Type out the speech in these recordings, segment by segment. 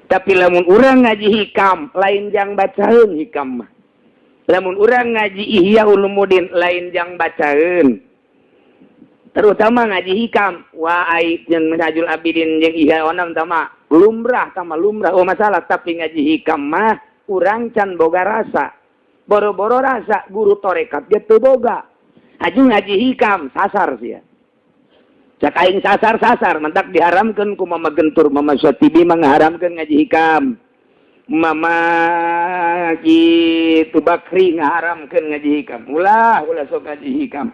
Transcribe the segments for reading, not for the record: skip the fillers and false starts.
Tapi lamun urang ngaji hikam lain jang bacaeun hikam mah. Lamun urang ngaji Ihya Ulumuddin lain jang bacaeun. Terutama ngaji hikam wa ai jeung Minhajul Abidin jeung Ihya Onam tama lumrah oh masalah. Tapi ngaji hikam mah urang can boga rasa. Boro-boro rasa guru torekat dia teu boga. Aju ngaji hikam sasar sia. Cak aing sasar mentak diharamkeun ku Mama Gentur Mama Syatibi mengharamkeun ngaji hikam. Mama kitu Bakri ngaharamkeun ngaji hikam. Ulah sok ngaji hikam.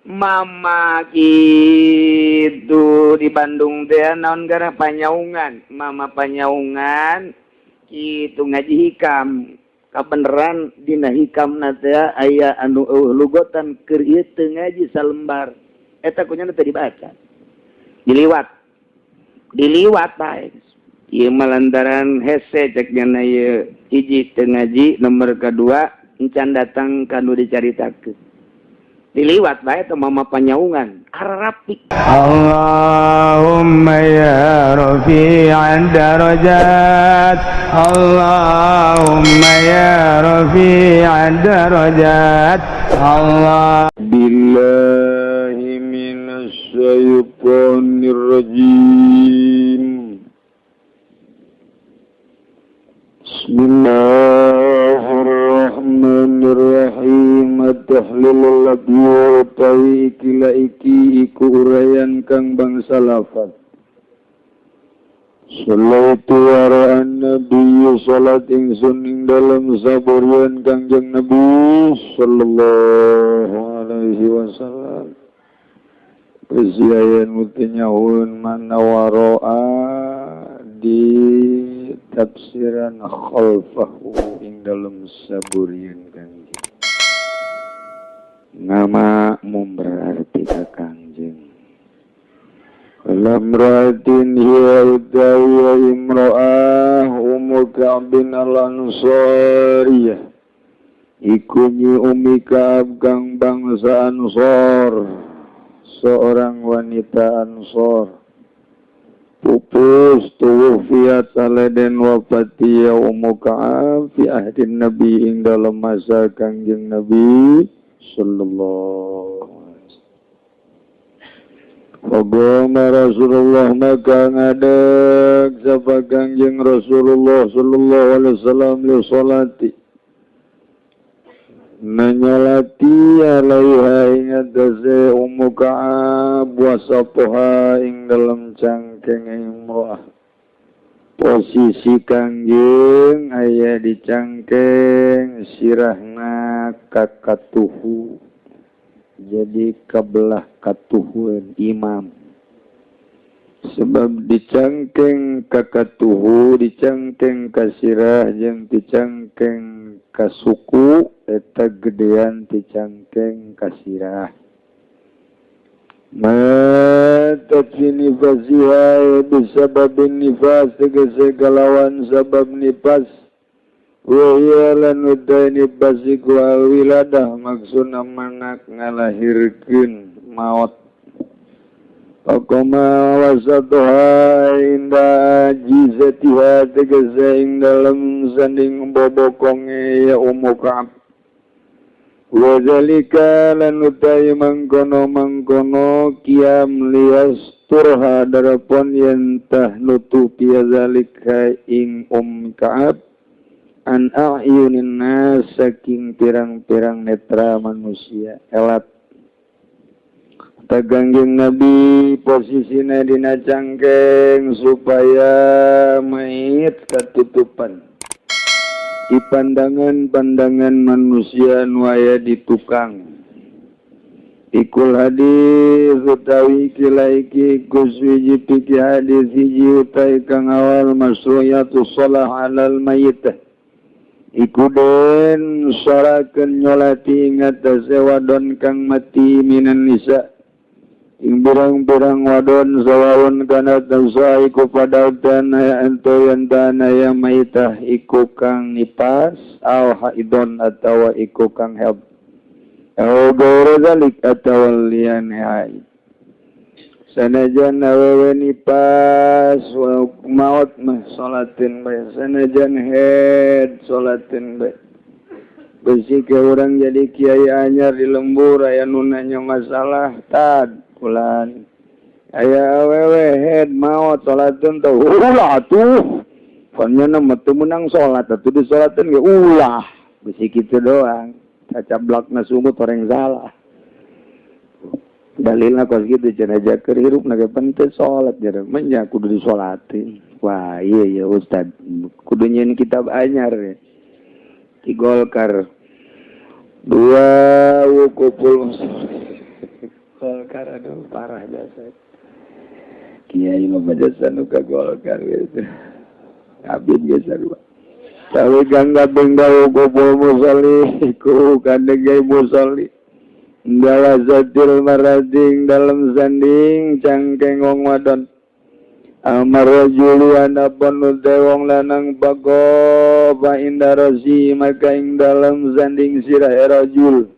Mama kitu di Bandung teh naon gara Panyaungan. Mama Panyaungan kitu ngaji hikam. Kabeneran dina hikamna teh aya anu lugotan keur ieu teu ngaji salembar. Eta kunyana teu dibaca. Diliwat bae. Ieu malantaran hese cek nya ieu hiji teu ngaji, nomor kadua encan datang kanu dicaritakeun. Diliwat bae teh Mama Panyaungan ararapik. Allahumma ya rafi'ad darajat, Allahumma ya rafi'ad darajat, Allah billahi minas syaitonir rajim. Bismillahirrahmanirrahim. Tahlilul labiyur tawi iki iku urayan kang bangsa lafaz. Salatu wara'an Nabi salat ingsun ing dalam saburian Kangjeng Nabi sallallahu alaihi wasallam. Persiayan mutinyahun mana waro'a di tafsiran khalfahu ing dalam saburian Kangjeng. Nama berarti Kangjeng. Lamratin hiya utawi imra'ah Ummu Ka'bin al-Ansariyah. Iku nyi Ummi Ka'ab kang bangsa Ansor, seorang wanita Ansor. Pupus tuwufiyat aleden wafati ya Ummu Ka'ab fi ahdin Nabi ing dalam masa Kangjeng Nabi sallallahu alaihi wasallam. Rasulullah maka ngadeg sapa Kangjeng Rasulullah sallallahu alaihi wasallam li salati nanyalati alaiha ing atase Ummu Ka'ab wasapoha ing dalam cangkeng imro'ah. Posisi Kangjeng aya di cangkeng sirahna kakatuhu. Jadi kabelah katuhuan imam. Sebab dicangkeng kakatuhu, dicangkeng kasirah jeung dicangkeng kasuku eta gedean dicangkeng kasirah. Matat fi nifasiha bisababin nifas tegese kalawan sabab nifas wa hiya lan utai nifas iku alwiladah maksudna manak ngalahirkeun maot. Pakoma wasatuha inda jizatiha tegese ing dalem sanding bobokonge ya Ummu Ka'ab. Wazalika lan utai mangkono kiam lias turha darapon yen tah nutupi zalika ing Ka'ab an a'yunin nas saking pirang-pirang netra manusia elat. Tagangjeng Nabi posisina dina cangkeng supaya mait katutupan di pandangan manusia nuaya di tukang. Ikul hadis utawi kilaiki kuswiji piki hadis hiji utai kang awal masru'yatu salah alal mayitah. Iku den syarakeun nyolati ingatase wadon kang mati minan nisa. Ing birang-birang wadon sawawon kana tausa iku padautan aya antoyan tanaya maitah iku kang nipas au haidon atawa iku kang haid au gaira zalik atawa liyane haid. Sanajan awewe nipas maut mah salatin bae. Sanajan head salatin bae. Besi ke orang jadi kiai anyar di lembur aya nu nanya masalah tad ulan. Aya awewe head maut salatin teh ulah atuh. Pokoknya nama teu menang salat atuh disolatin ge ulah. Besi kitu doang. Cacablakna sumut orang salah. Dalilna kos gitu cenah jaker hirup na penting salat jadi menya kudu disolatin. Wah iya Ustad kudu nyeun kitab anyar ya. Di Golkar 2 wukupul Golkar aduh parah jasa. Kiai mah jasa nu ka Golkar gitu. Abid geus dua. Sawi gangga bengda wukupul musolli ku kadege musolli. Dawa zatil marading dalam sanding cangkeng wong wadon amarajulu anapun wong lanang bago fa indarasi maka ing dalam sanding sirah rajul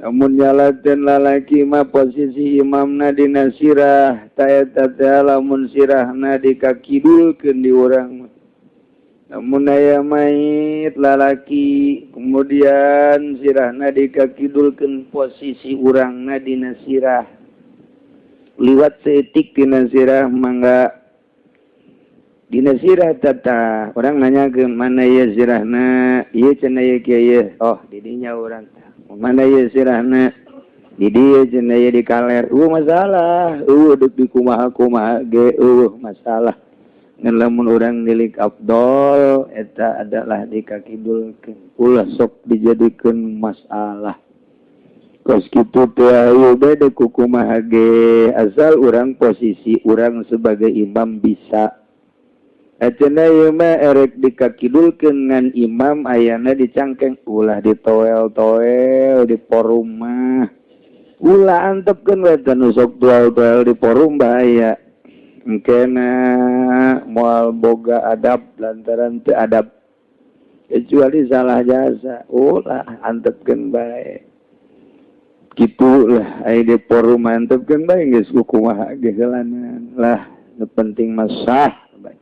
namun nyalaten lalaki ma posisi imamna dina sirah tayata lamun sirahna dikakidulkeun di urang namun aya mayit lalaki kemudian sirahna dikakidulkeun posisi urangna dina sirah liwat seetik dina sirah mangga dina sirah tata orang nanya ke mana ya sirahna ieu cenah ye kieu oh di dinya urang mana ya sirahna di dieu cenah ye di kaler masalah deuk di kumaha ge masalah ngelamun orang milik Abdul eta adalah dikakidulkeun ulah sok dijadikeun masalah kos kitu teh ayo bade kumaha ge asal urang posisi urang sebagai imam bisa cenah ieu mah erek dikakidulkeun ngan imam ayana dicangkeng ulah ditoel-toel di forum mah ulah antepkeun we tanu sok toel-toel di forum bahaya engkena moal boga adab lantaran teu adab kecuali salah jasa ulah antepkeun bae kitulah aya di forum antepkeun bae geus kumaha ge heulanan lah nu penting mah sah bae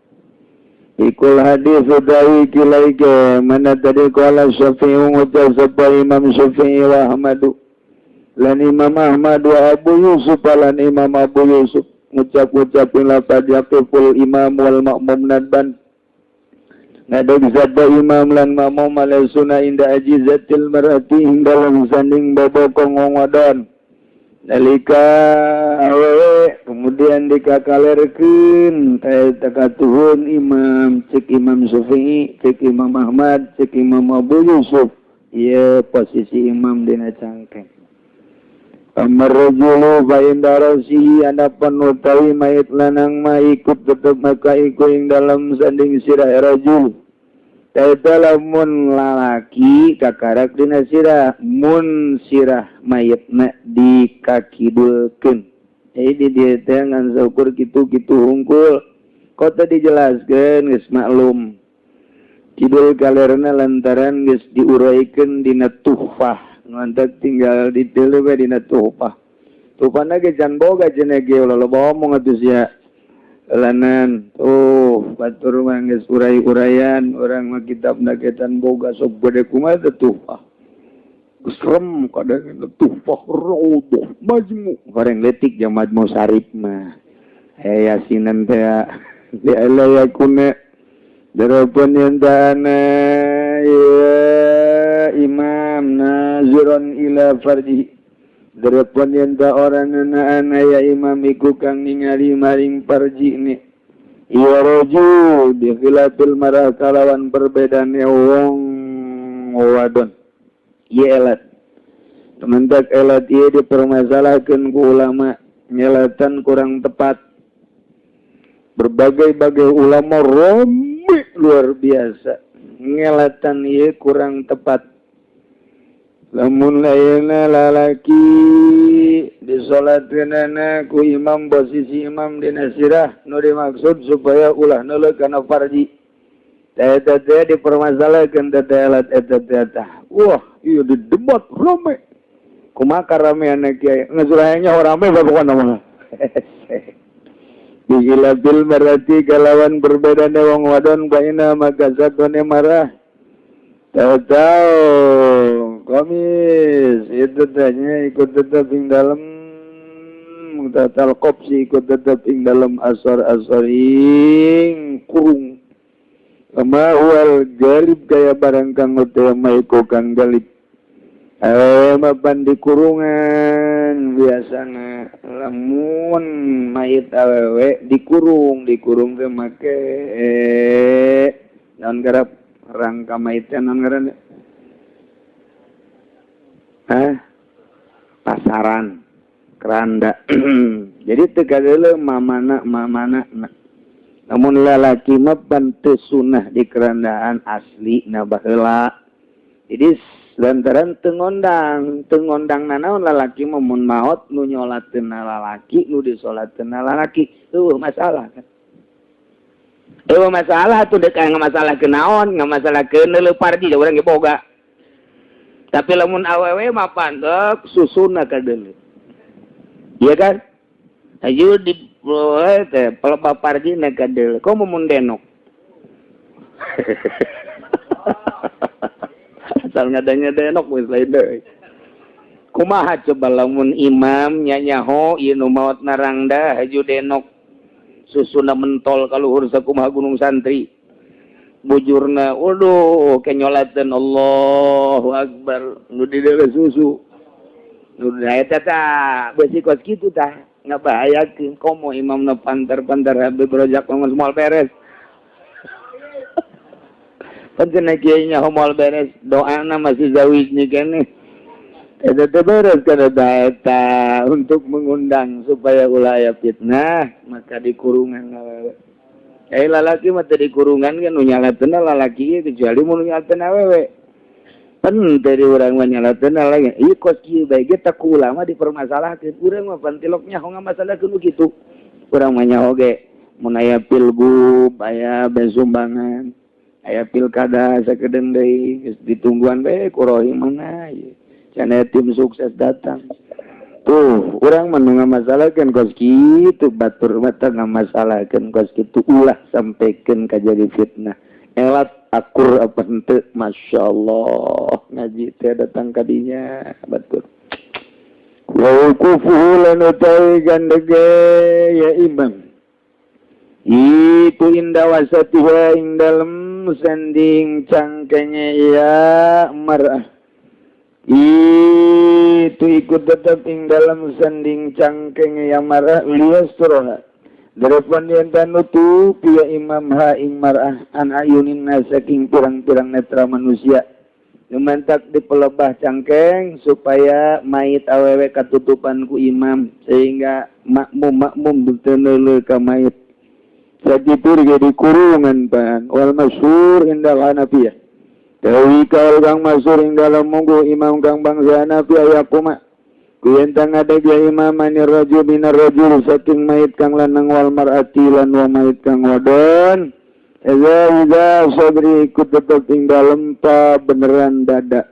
ikul hadis dawi kilai ge mana tadi qala Syafi'i ngucap sapa Imam Syafi'i wa Ahmadu lan Imam Ahmad wa Abu Yusuf lan Imam Abu Yusuf ngucap-ngucap lafaz yaqiful imam wal ma'mum nadban ngada sabda imam lan ma'mum ala sunah inda ajizatil marati dalam sanding babokong wong wadon nalika awewe kemudian dikakalerkeun eta katuhun imam cek Imam Syafi'i cek Imam Ahmad cek Imam Abu Yusuf ieu posisi imam dina cangkeng Amarrajulu fa'indarasi anapan utawi mayit lanang ma ikut tetap maka ikut ing dalam sanding sirah rajul taita lamun lalaki kakarak dina sirah mun sirah mayitna dikakidulkeun jadi dia teh ngan saukur kitu-kitu hungkul kota dijelaskeun geus maklum kidul kalerna lantaran geus diuraykeun dina tuhfah ngantek tinggal di telu we dina tuhfah. Tuhfahna ge can boga cenah ge loloba omong atuh sia. Lanan batur mah geus uray-urayan urang mah kitabna ge can boga sok bade kumaha teh tuhfah. Usrem kadang tuhfah raudhah majmu. Bareng letik jeung majmu sarif mah. Yasinan teh di alayakuna darapun yantana ya imam naziron ila farji darapun yanta orang nana ya imam iku kang ningali maring farji ni iya roju di khilafil marah kalawan perbedaan wong wadon iya elat tementak elat iya dipermasalahkan ku ulama nyelatan kurang tepat berbagai-bagai ulama romi luar biasa ngelatan ieu kurang tepat lamun layeuna lalaki disolatkeunana ku imam posisi imam dina sirah nu dimaksud supaya ulah neuleuk kana farji eta teh dipermasalahkeun teh elat eta teh wah ieu didebat rame kumaha karamean kiai ngesurahnya rame pokona mah Bihilabil marati kalawan berbeda wong wadon baina maka satune marah. Tahu komis itu tanya ikut tetap ing dalam tatal kopsi ikut tetap ing dalam asor-asoring kurung. Kama wal galib kaya barang kang utama iku kang galib. Mapan di kurungan biasana lamun mayit awewe dikurung ke make naon garap rangka mayitnya naon ngaranna pasaran keranda. Jadi tegadeuleu mamana namun lalaki mah teu sunah di kerandaan asli na baheula. Jadi lantaran tengondang nanaon lalaki mun maot nu nyolateun lalaki nu disolateun lalaki masalah kan. Masalah tuh dek masalah kenaon masalah keuneu pardi urang ge boga. Tapi lamun awewe mah pandek susuna kadeuleu. Iya kan? Ayo di teh peleba pardi na kadeuleu. Komo mun denok. Asal ngadanya denok wis lain deui. Kumaha coba lamun imam nyanyaho ieu nu maot narangda haju denok susuna mentol kaluhur sakumaha gunung santri. Bujurna waduh kenyolateun Allahu Akbar nu di deuleu susu. Nu eta tah beusi kos kitu tah ngabahayakeun komo imamna pantar-pantar habis berojak ngomong moal beres. Pancen kiainya moal beres doana masih zawij nih kene. Eta beres kana eta untuk mengundang supaya ulah aya fitnah maka di kurungan awewe. Lalaki mah teh di kurungan kan nu nyalateun lalaki kecuali mun nyalateun awewe. Pan dari urang mah nyalateun lalaki. Ieu kos kieu bae ge tak ulama dipermasalahkeun. Urang mah pantilok nyaho ngamasalahkeun kitu. Urang mah nyaho ge mun aya pilgub, aya besumbangan. Aya pilkada sakedeung deui geus ditungguan bae ku rohimana ieu. Cenah tim sukses datang. Tuh, urang mah nu ngamasalahkeun kos kitu batur mah teu ngamasalahkeun kos kitu ulah sampikeun ka jadi fitnah. Elat akur apa henteu masyaallah ngaji teh datang ka dinya batur. Wa kufu lan utawi gandege ya imam. Itu indah wasatiha ing dalem sanding cangkengnya ya marah. Itu ikut tetap ing dalam sanding cangkengnya ya marah lias turoha. Darapan yang tanutup ya imam ha ing marah an ayunin nasaking pirang-pirang netra manusia. Numantak di pelebah cangkeng supaya mayit awewe katutupan ku imam sehingga makmum bertenele ka mayit. Jadi purga di kurungan pan wal masyhur indal Hanafiyah. Dewi kal kang masyhur ing dalam munggu imam kang bangsa Hanafiyah yakuma. Kuyentang ada dia imam manir rajul minar rajul saking mayit kang lanang wal mar'ati lan wa mayit kang wadon. Eza sabri ikut tetep ing dalem ta beneran dada.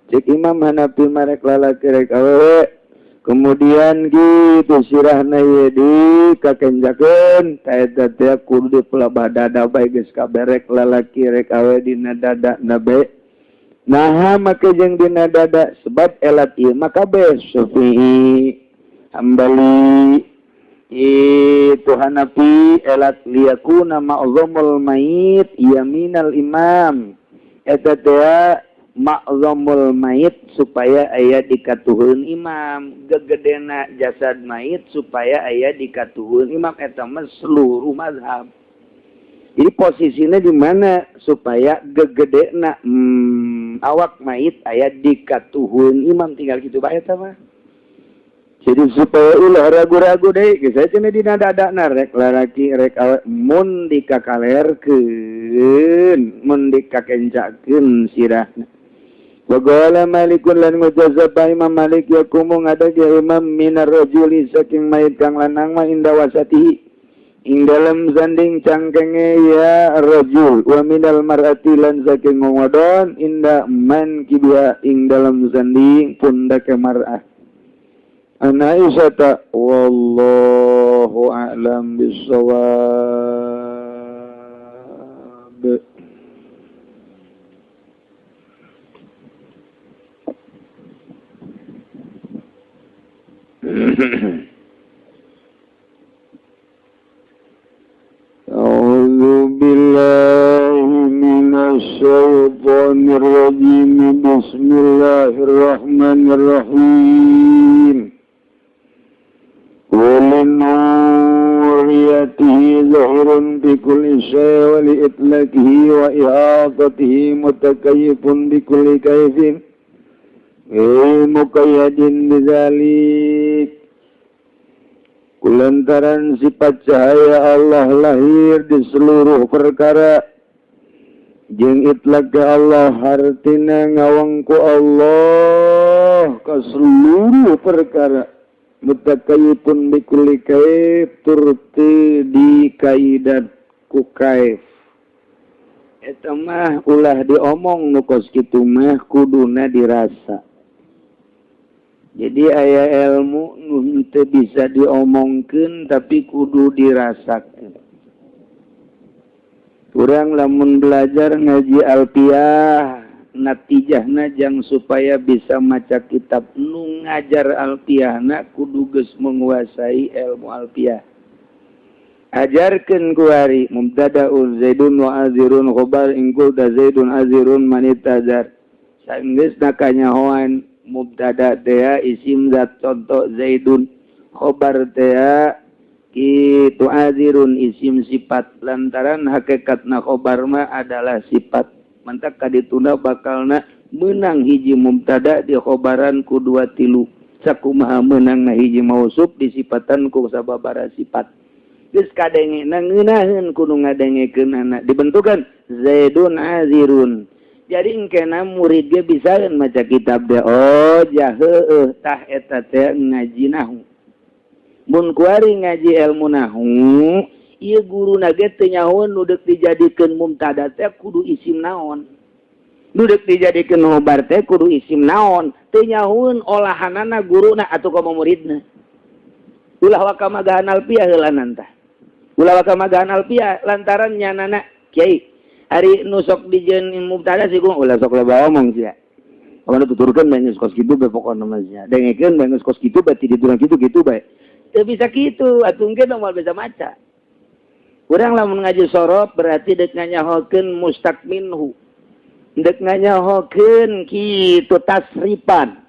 Cek imam Hanafi marek lalaki rek awewe. Kemudian gitu sirahna ye di kakenjakeun ta eta teh kudu dipelebah dada bae geus kaberek lalaki rek awe dina dada na bae. Naha make jeung dina dada sebab elat ieu maka bae Syafi'i Hambali itu Hanafi elat liyakuna ma'zamul mayit yaminal imam. Eta teh ma'zamul mayit supaya aya dikatuhun imam, gegedena jasad mayit supaya aya dikatuhun imam eta mah seluruh mazhab. Jadi posisinya di mana supaya gegedena awak mayit aya dikatuhun imam tinggal kitu bae eta mah. Jadi supaya ulah ragu-ragu deui geus cenah dina dadana rek lalaki rek awak mun dikakalerkeun, mun dikakencakeun sirahna. Wagala malikun lan ngucap Imam Malik yakumu ngadag ya imam minar rajuli saking mayit kang lanang mah inda wasatihi ing dalam sanding cangkenge ya rajul wa minal mar'ati lan saking wadon inda man kibia ing dalam sanding pundak mar'ah. An Aisyah wallahu a'lam bissawab. A'udzu billahi minasy syaithanir rajim. Bismillahirrahmanirrahim. ولنوريته ظهر بكل شيء ولإطلاقه وإحاطته متكيف بكل كيف مقيد بذلك. Kulantaran sifat cahaya Allah lahir di seluruh perkara jeung itlaq ke Allah hartina ngawangku Allah ke seluruh perkara mutakayifun bikulli kaif turti di kaidat ku kaif. Eta mah ulah diomong nu kos kitu mah kuduna dirasa. Jadi aya ilmu nu teu bisa diomongkeun tapi kudu dirasakeun. Urang lamun belajar ngaji alfiyah natijahna jang supaya bisa maca kitab nu ngajar alfiyahna kudu geus menguasai ilmu alfiyah. Ajarkeun ku ari mubtada'un zaidun wa azirun khabar ingkul da zaidun azirun manitazar. Saenggeusna kanyahoan mubtada teh isim zat contoh zaidun, khabar teh kitu azirun isim sifat lantaran hakikatna khabar mah adalah sifat. Mantak kadituna bakalna menang hiji mubtada di khabaran ku dua tilu. Sakumaha menangna hiji mausuf disifatan ku sababaraha sifat. Geus kadengena ngeunaheun kudu ngadengekeun anak dibentukan zaidun azirun. Jadi engkena murid ge bisaeun maca kitab teh. Oh, jah heueuh tah eta teh ngaji nahwu. Mun kuari ngaji ilmu nahwu, ieu guruna ge teu nyahoeun nu deuk dijadikeun mubtada teh kudu isim naon. Nu deuk dijadikeun khobar teh kudu isim naon. Teu nyahoeun olahanana guruna atuh ka muridna. Ulah wakamagahan alfiyah heulanan tah. Ulah wakamagahan alfiyah lantaran nyanana kiai hari nusok dijieun mubtada sih gua ulah sok loba omong sia. Pokona tuturkeun bae geus kos kitu bae pokona mah sia. Dengekeun bae geus kos kitu bae ti diturang kitu bae. Teu bisa kitu atuh engke moal bisa maca. Urang lamun ngaji sorof berarti deuk nganyahokeun mustaq minhu. Deuk nganyahokeun kitu tasrifan.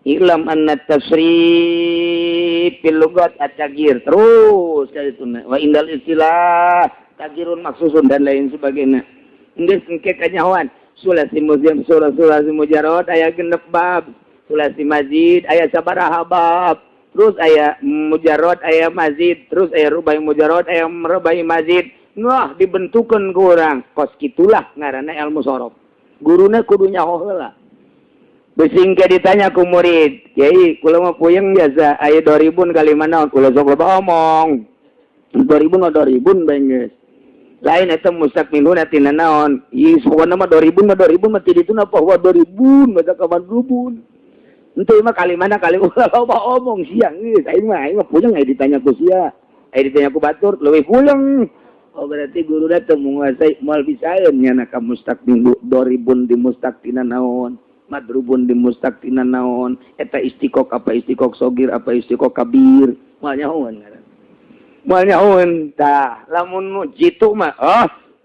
Ilam anna tasrif fil lugat at-taghyir. Terus kaituna wa indal istilah taghyirun maksusun dan lain sebagainya. Geus engke kanyahoan sulasi muzim sulasi mujarrad aya 6 bab, sulasi mazid aya sabaraha bab, terus aya mujarrad aya mazid, terus aya rubai mujarrad aya rubai mazid. Nah dibentukeun ku urang kos kitulah ngaranna ilmu sorof. Guruna kudu nyaho heula. Besing ke ditanya ku murid, "Kiai, kula mah puyeng biasa aya 2000 kali manaon?" Kula sok loba omong. 2000 mah 2000 bae geus. Lain eta mustaq minhu tina naon? Ieu pokona mah 2000 mah ti dituna apa wa 2000 baca ka 2000. Henteu mah kalimana kali ulah loba omong siang geus. Aing mah puyeng aya ditanya ku sia. Aya ditanya ku batur leuwih puyeng. Oh berarti guruna teu menguasai moal bisaeun nyana ka mustaq minhu 2000 di mustaq tina naon? Madrubun di mustaq tina naon? Eta istiqaq apa istiqaq sogir apa istiqaq kabir? Moal nyahoeun ngaran. Moalnya on tah lamun jitu mah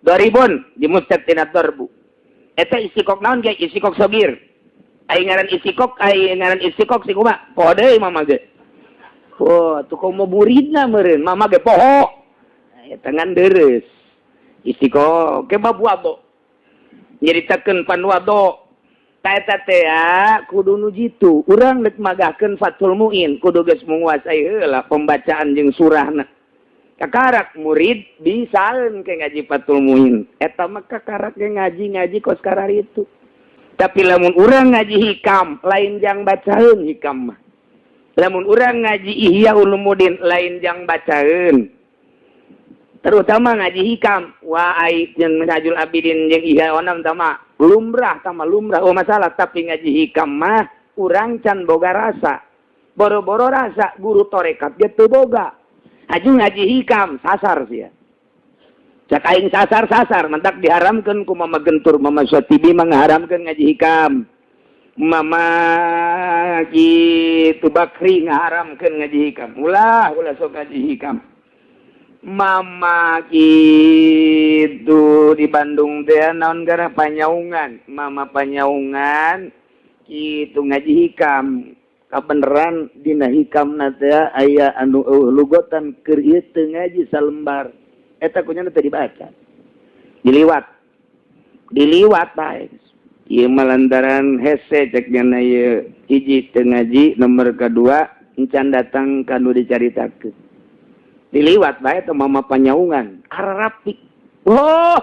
2000 di mustaq tina darbu. Eta istiqaq naon ge istiqaq sogir. Ai ngaran istiqaq si kumaha? Poho deui mama ge. Oh, tuh komo muridna meureun mama ge poho. Eta ngan deres. Istiqaq ke bab wado. Nyaritakeun panwado. Ta eta teh kudu nu jitu. Urang rek magahkeun Fathul Muin kudu geus menguasai heula pembacaan jeung surahna. Kakarak murid bisaeun ke ngaji Fathul Muin. Eta mah kakarak ge ngaji kos karar itu. Tapi lamun urang ngaji hikam lain jang bacaeun hikam mah. Lamun urang ngaji Ihya Ulumuddin lain jang bacaeun. Terutama ngaji hikam wa ai jeung Minhajul Abidin jeung Ihya Onam tama lumrah. Oh masalah tapi ngaji hikam mah urang can boga rasa. boro-boro rasa guru torekat dia teu boga. Aju ngaji hikam sasar sia. Cak aing sasar mentak diharamkeun ku Mama Gentur, Mama Sotibi mengharamkeun ngaji hikam. Mama kitu Bakri ngaharamkeun ngaji hikam. Ulah sok ngaji hikam. Mama kitu di Bandung teh naon gara panyaungan, Mama panyaungan kitu ngaji hikam. Kabeneran dina hikamna teh aya anu lugotan keur ieu teu ngaji salembar. Eta kunyana teh dibaca. Diliwat bae. Ieu malantaran hese cek nya ieu hiji teu ngaji, nomor kedua encan datang kanu dicaritakeun. Diliwat bae teh Mama panyaungan, ararapik. Oh,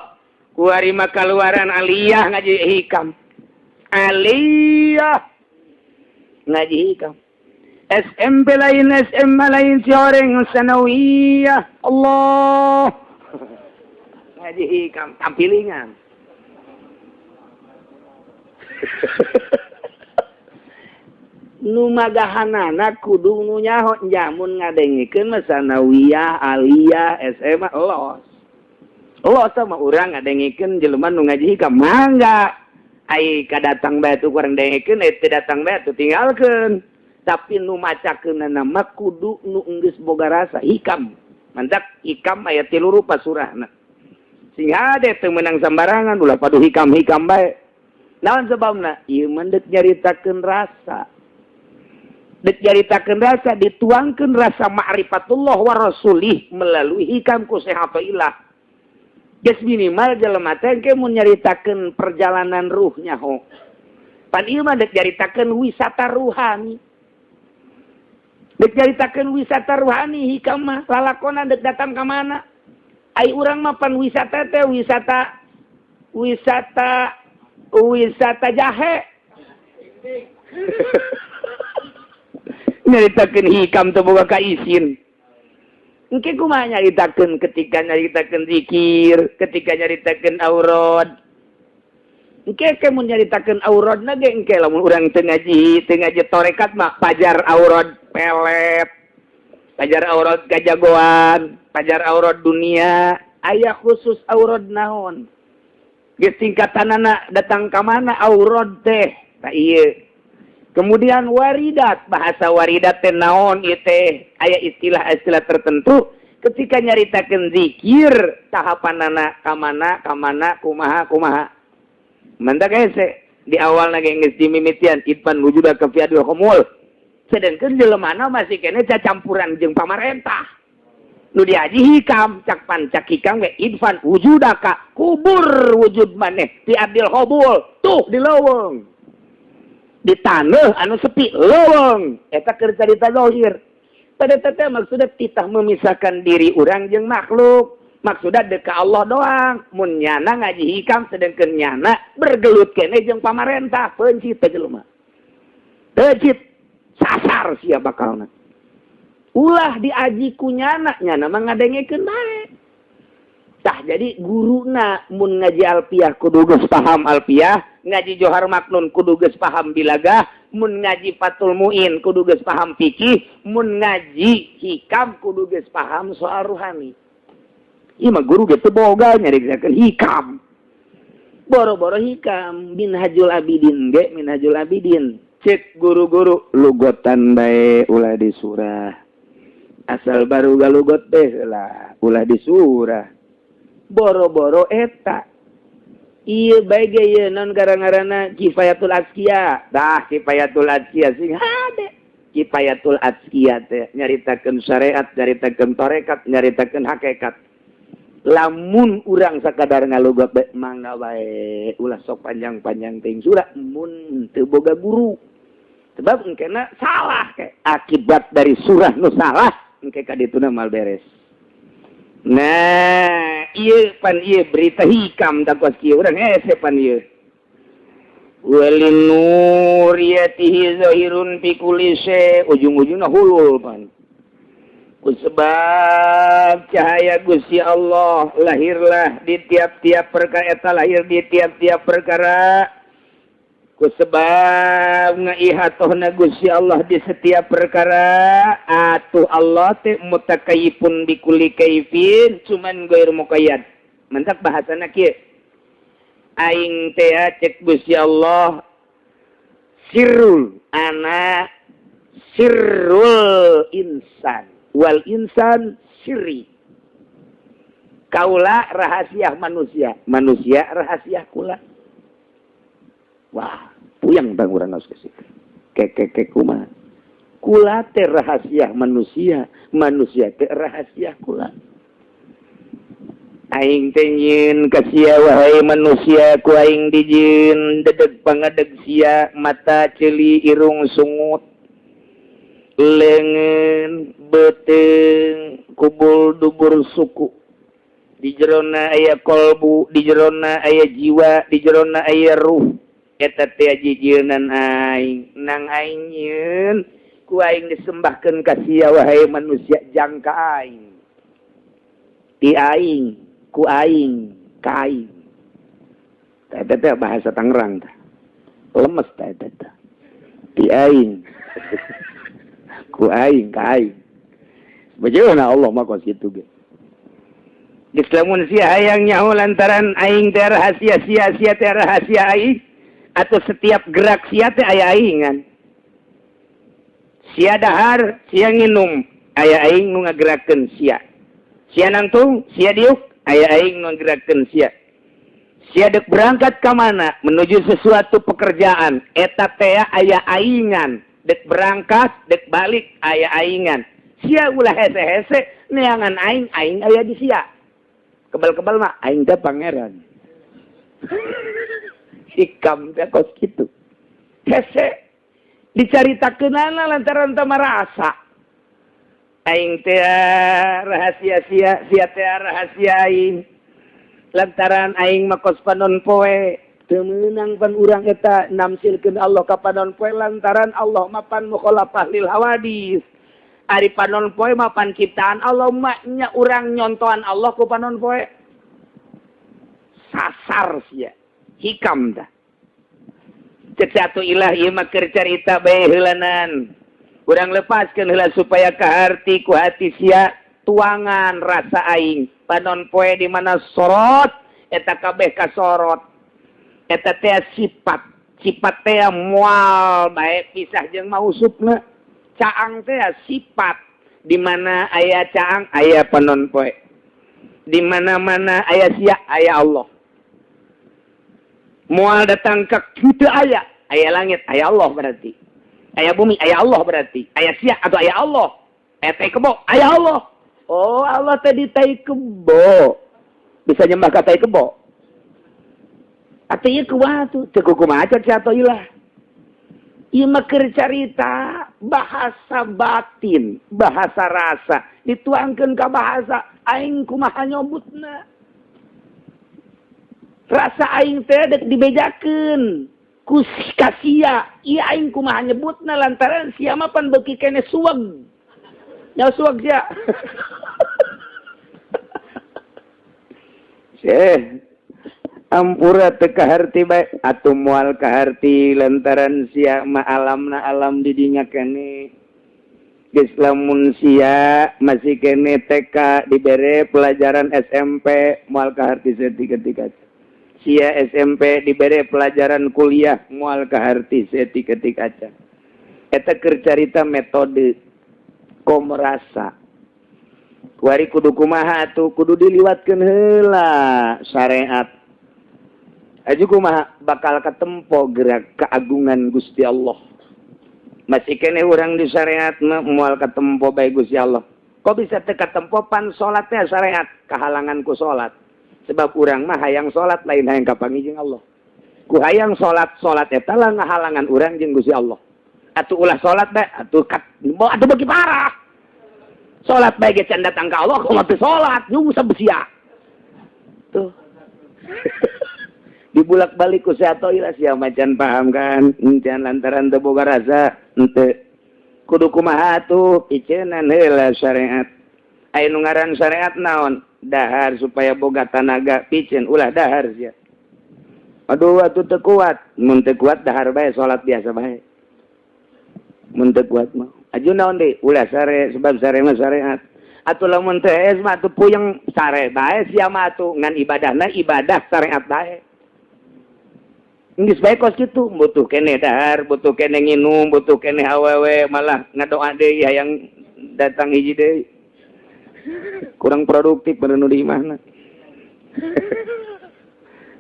kuari mah kaluaran aliyah ngaji hikam. Aliyah ngaji hikam. SMP lain, SMA lain, si orang sanawiyah. Allah. Ngaji hikam, tampilingan. Nu magahanana kudu nu nyaho jamun ngadengikeun mah sanawiyah, aliyah, SMA los. Los mah urang ngadengikeun jelema nu ngaji hikam mangga. Ai kadatang bae tu kurang dengikeun, teu datang bae tu tinggalkeun. Tapi nu macakeunana mah kudu nu geus boga rasa hikam. Mantak hikam aya 3 rupa surahna. Sing hade teu meunang sambarangan ulah padu hikam-hikam bae. Naon sababna? Ieu mah deuk nyaritakeun rasa. Deuk nyaritakeun rasa, dituangkeun rasa ma'rifatullah wa rasulih melalui hikam ku Syekh Ges minimal jelema teh engke mun nyaritakeun perjalanan ruhnya ho. Pan ieu mah deuk nyaritakeun wisata ruhani. Deuk nyaritakeun wisata ruhani hikam mah lalakonna deuk datang ka mana? Ai urang mah pan wisata teh wisata jahe. Nyaritakeun hikam teh boga kaisin. Engke kumaha nyaritakeun ketika nyaritakeun zikir, ketika nyaritakeun aurad. Engke mun nyaritakeun auradna ge engke lamun urang teu ngaji torekat mah pajar aurad pelet, pajar aurad kajagoan, pajar aurad dunia, aya khusus aurad naon. Ge singkatanana datang ka mana aurad teh. Tah ieu. Kemudian waridat, bahasa waridat teh naon ieu teh? Aya istilah-istilah tertentu ketika nyaritakeun zikir tahapanana ka mana, kumaha. Mantak hese di awalna ge geus dimimitian idfan wujuda ka fi adil khumul. Sedengkeun jelemana masih kene cacampuran jeung pamarentah. Nu diaji hikam, cak hikam ge idfan wujudaka, kubur wujud maneh fi adil khumul. Tuh di leuweung. Di tanah anu sepi leuweung eta keur carita zahir. Pada teh maksudna titah memisahkan diri urang jeung makhluk. Maksudna deuk ka Allah doang. Mun nyana ngaji hikam sedengkeun nyana bergelut keneh jeung pamarentah, peuncit teh jelema. Teucit sasar sia bakalna. Ulah diaji ku nyana mah ngadengikeun bae. Tah jadi guruna mun ngaji alfiyah kudu geus paham alfiyah, ngaji Johar Maknun kudu geus paham bilagah, mun ngaji Fathul Muin kudu geus paham fikih, mun ngaji hikam kudu geus paham soal ruhani. Ieu mah guru ge teu boga nyaritakeun hikam. Boro-boro hikam Minhajul Abidin ge Minhajul Abidin. Cek guru-guru lugotan bae ulah di surah. Asal baru galugot teh lah ulah di surah. Boro-boro eta ieu bae ge ieu naon gara-garana Kifayatul Azkiya. Tah Kifayatul Azkiya sing hade. Kifayatul Azkiya teh nyaritakeun syariat, nyaritakeun tarekat, nyaritakeun hakikat. Lamun urang sakadar ngalugot bae mangga bae ulah sok panjang-panjang teuing surah mun teu boga guru. Sebab engkena salah ke akibat dari surah nu salah engke ka dituna mal beres. Nah, ieu pan ieu berita hikam takos kieu urang hese pan ieu. Walin nuriyatihi zahirun fi kulli syai, ujung-ujungna hulul pan. Sebab cahaya Gusti Allah lahirlah di tiap-tiap perkara, eta lahir di tiap-tiap perkara. ku sebab ngaihatohna Gusti Allah di setiap perkara atuh Allah teh mutakayifun bikuli kaifin cuman gair muqayyad mentak bahasana kieu aing teh cek Gusti Allah sirrul ana sirrul insan wal insan sirri kaula rahasia manusia manusia rahasia kula. Wah, puyang bang urang naos ke situ. Kek kumaha. Kula teh rahasia manusia, manusia teh rahasia kula. Aing teh nyieun ka sia wahai manusia ku aing dijieun dedeg pangadeg sia mata ceuli irung sungut. Leungeun beuteung kubul dubur suku. Di jerona aya kolbu, di jerona aya jiwa, di jerona aya ruh. Eta teh jijieunnan aing nang aing nyieun ku aing disembahkeun ka sia wahai manusia jangka aing ti aing ku aing ka aing eta teh bahasa Tangerang tah lemes tah eta teh ti aing ku aing ka aing bejeuna Allah mah kos kitu ge geus lamun sia hayang nyaho lantaran aing teh rahasia sia teh rahasia aing atau setiap gerak sia teh aya aing sia dahar sia nginum aya aing nu ngagerakeun sia nangtung sia diuk aya aing nu ngagerakeun sia dek berangkat ka mana menuju sesuatu pekerjaan eta teh aya aingan dek berangkat dek balik aya aingan sia ulah hese-hese neangan aing aya di sia kebal-kebal mah aing teh pangeran hikam teh kos kitu. Hese dicaritakeunana lantaran teu marasa. Aing teh rahasia sia teh rahasia aing. Lantaran aing mah kos panon poe teu meunang pan urang eta namsilkeun Allah ka panon poe lantaran Allah mah pan mukhalafah lil hawadis. Ari panon poe mah pan ciptaan Allah mah nya urang nyontohan Allah ku panon poe. Sasar sia. Hikam dah. Cecatu ilah ieu mah keur carita bae heulanan. Urang lepaskeun heula supaya kaharti ku hati sia tuangan rasa aing. Panon poe di mana sorot eta kabeh kasorot. Eta teh sifat. Sifat teh moal bae pisah jeung mausupna. Caang teh sifat. Di mana aya caang aya panon poe. Di mana-mana aya sia aya Allah. Mual datang ke kita aya langit, aya Allah berarti. Aya bumi, aya Allah berarti. Aya sia atau aya Allah. Aya tai kebo, aya Allah. Oh, Allah tadi tai kebo. Bisa nyembah ka tai kebo. Atuh ieu kumaha tuh? Teu kumaha cek sia atuh ilah. Ieu mah keur carita bahasa batin, bahasa rasa. Dituangkeun ka bahasa aing kumaha nyobutna. Rasa aing teh dek dibejakeun ku kasia ieu aing kumaha nyebutna lantaran sia mah pan beuki keneh suweg nya suweg sia ampura teu kaharti bae atuh moal kaharti lantaran sia mah alamna alam didinya keneh geus lamun sia masih keneh TK dibere pelajaran SMP moal kaharti ketika sia SMP diberi pelajaran kuliah moal kaharti setik-etik aca. Eta keur carita metode komerasa. Kuari kudu kumaha atuh kudu diliwatkeun heula syariat. Aju kumaha bakal katempo gerak keagungan Gusti Allah. Masih keneh urang di syariat moal katempo bae Gusti Allah. Kok bisa teu katempo pan salat teh syariat kahalangan ku salat. Sebab urang mah hayang salat lain hayang kapanggih jeung Allah. Ku hayang salat eta lah ngahalangan urang jeung Gusti Allah. Atuh ulah salat bae atuh beuki parah. Salat bae ge can datang ka Allah kumaha teu salat jeung sabesia. Tuh. Dibulak-balik ku sato ilah sia macan paham kan. Encan lantaran teu boga rasa henteu. Kudu kumaha atuh iceunan heula syariat. Aya nu ngaran syariat naon? Dahar supaya boga tanaga picen ulah dahar sia Aduh atuh teu kuat, mun teu kuat dahar bae salat biasa bae. Mun teu kuat mah. Aju naon deui? Ulah sare sebab sare mah syariat. Atuh lamun teu es mah atuh puyeng sare bae sia mah atuh ngan ibadahna ibadah syariat bae. Geus bae kos kitu, butuh kene dahar, butuh kene nginum, butuh kene awewe, malah ngadoa deui hayang datang hiji deui. Kurang produktif bener nu di imahna.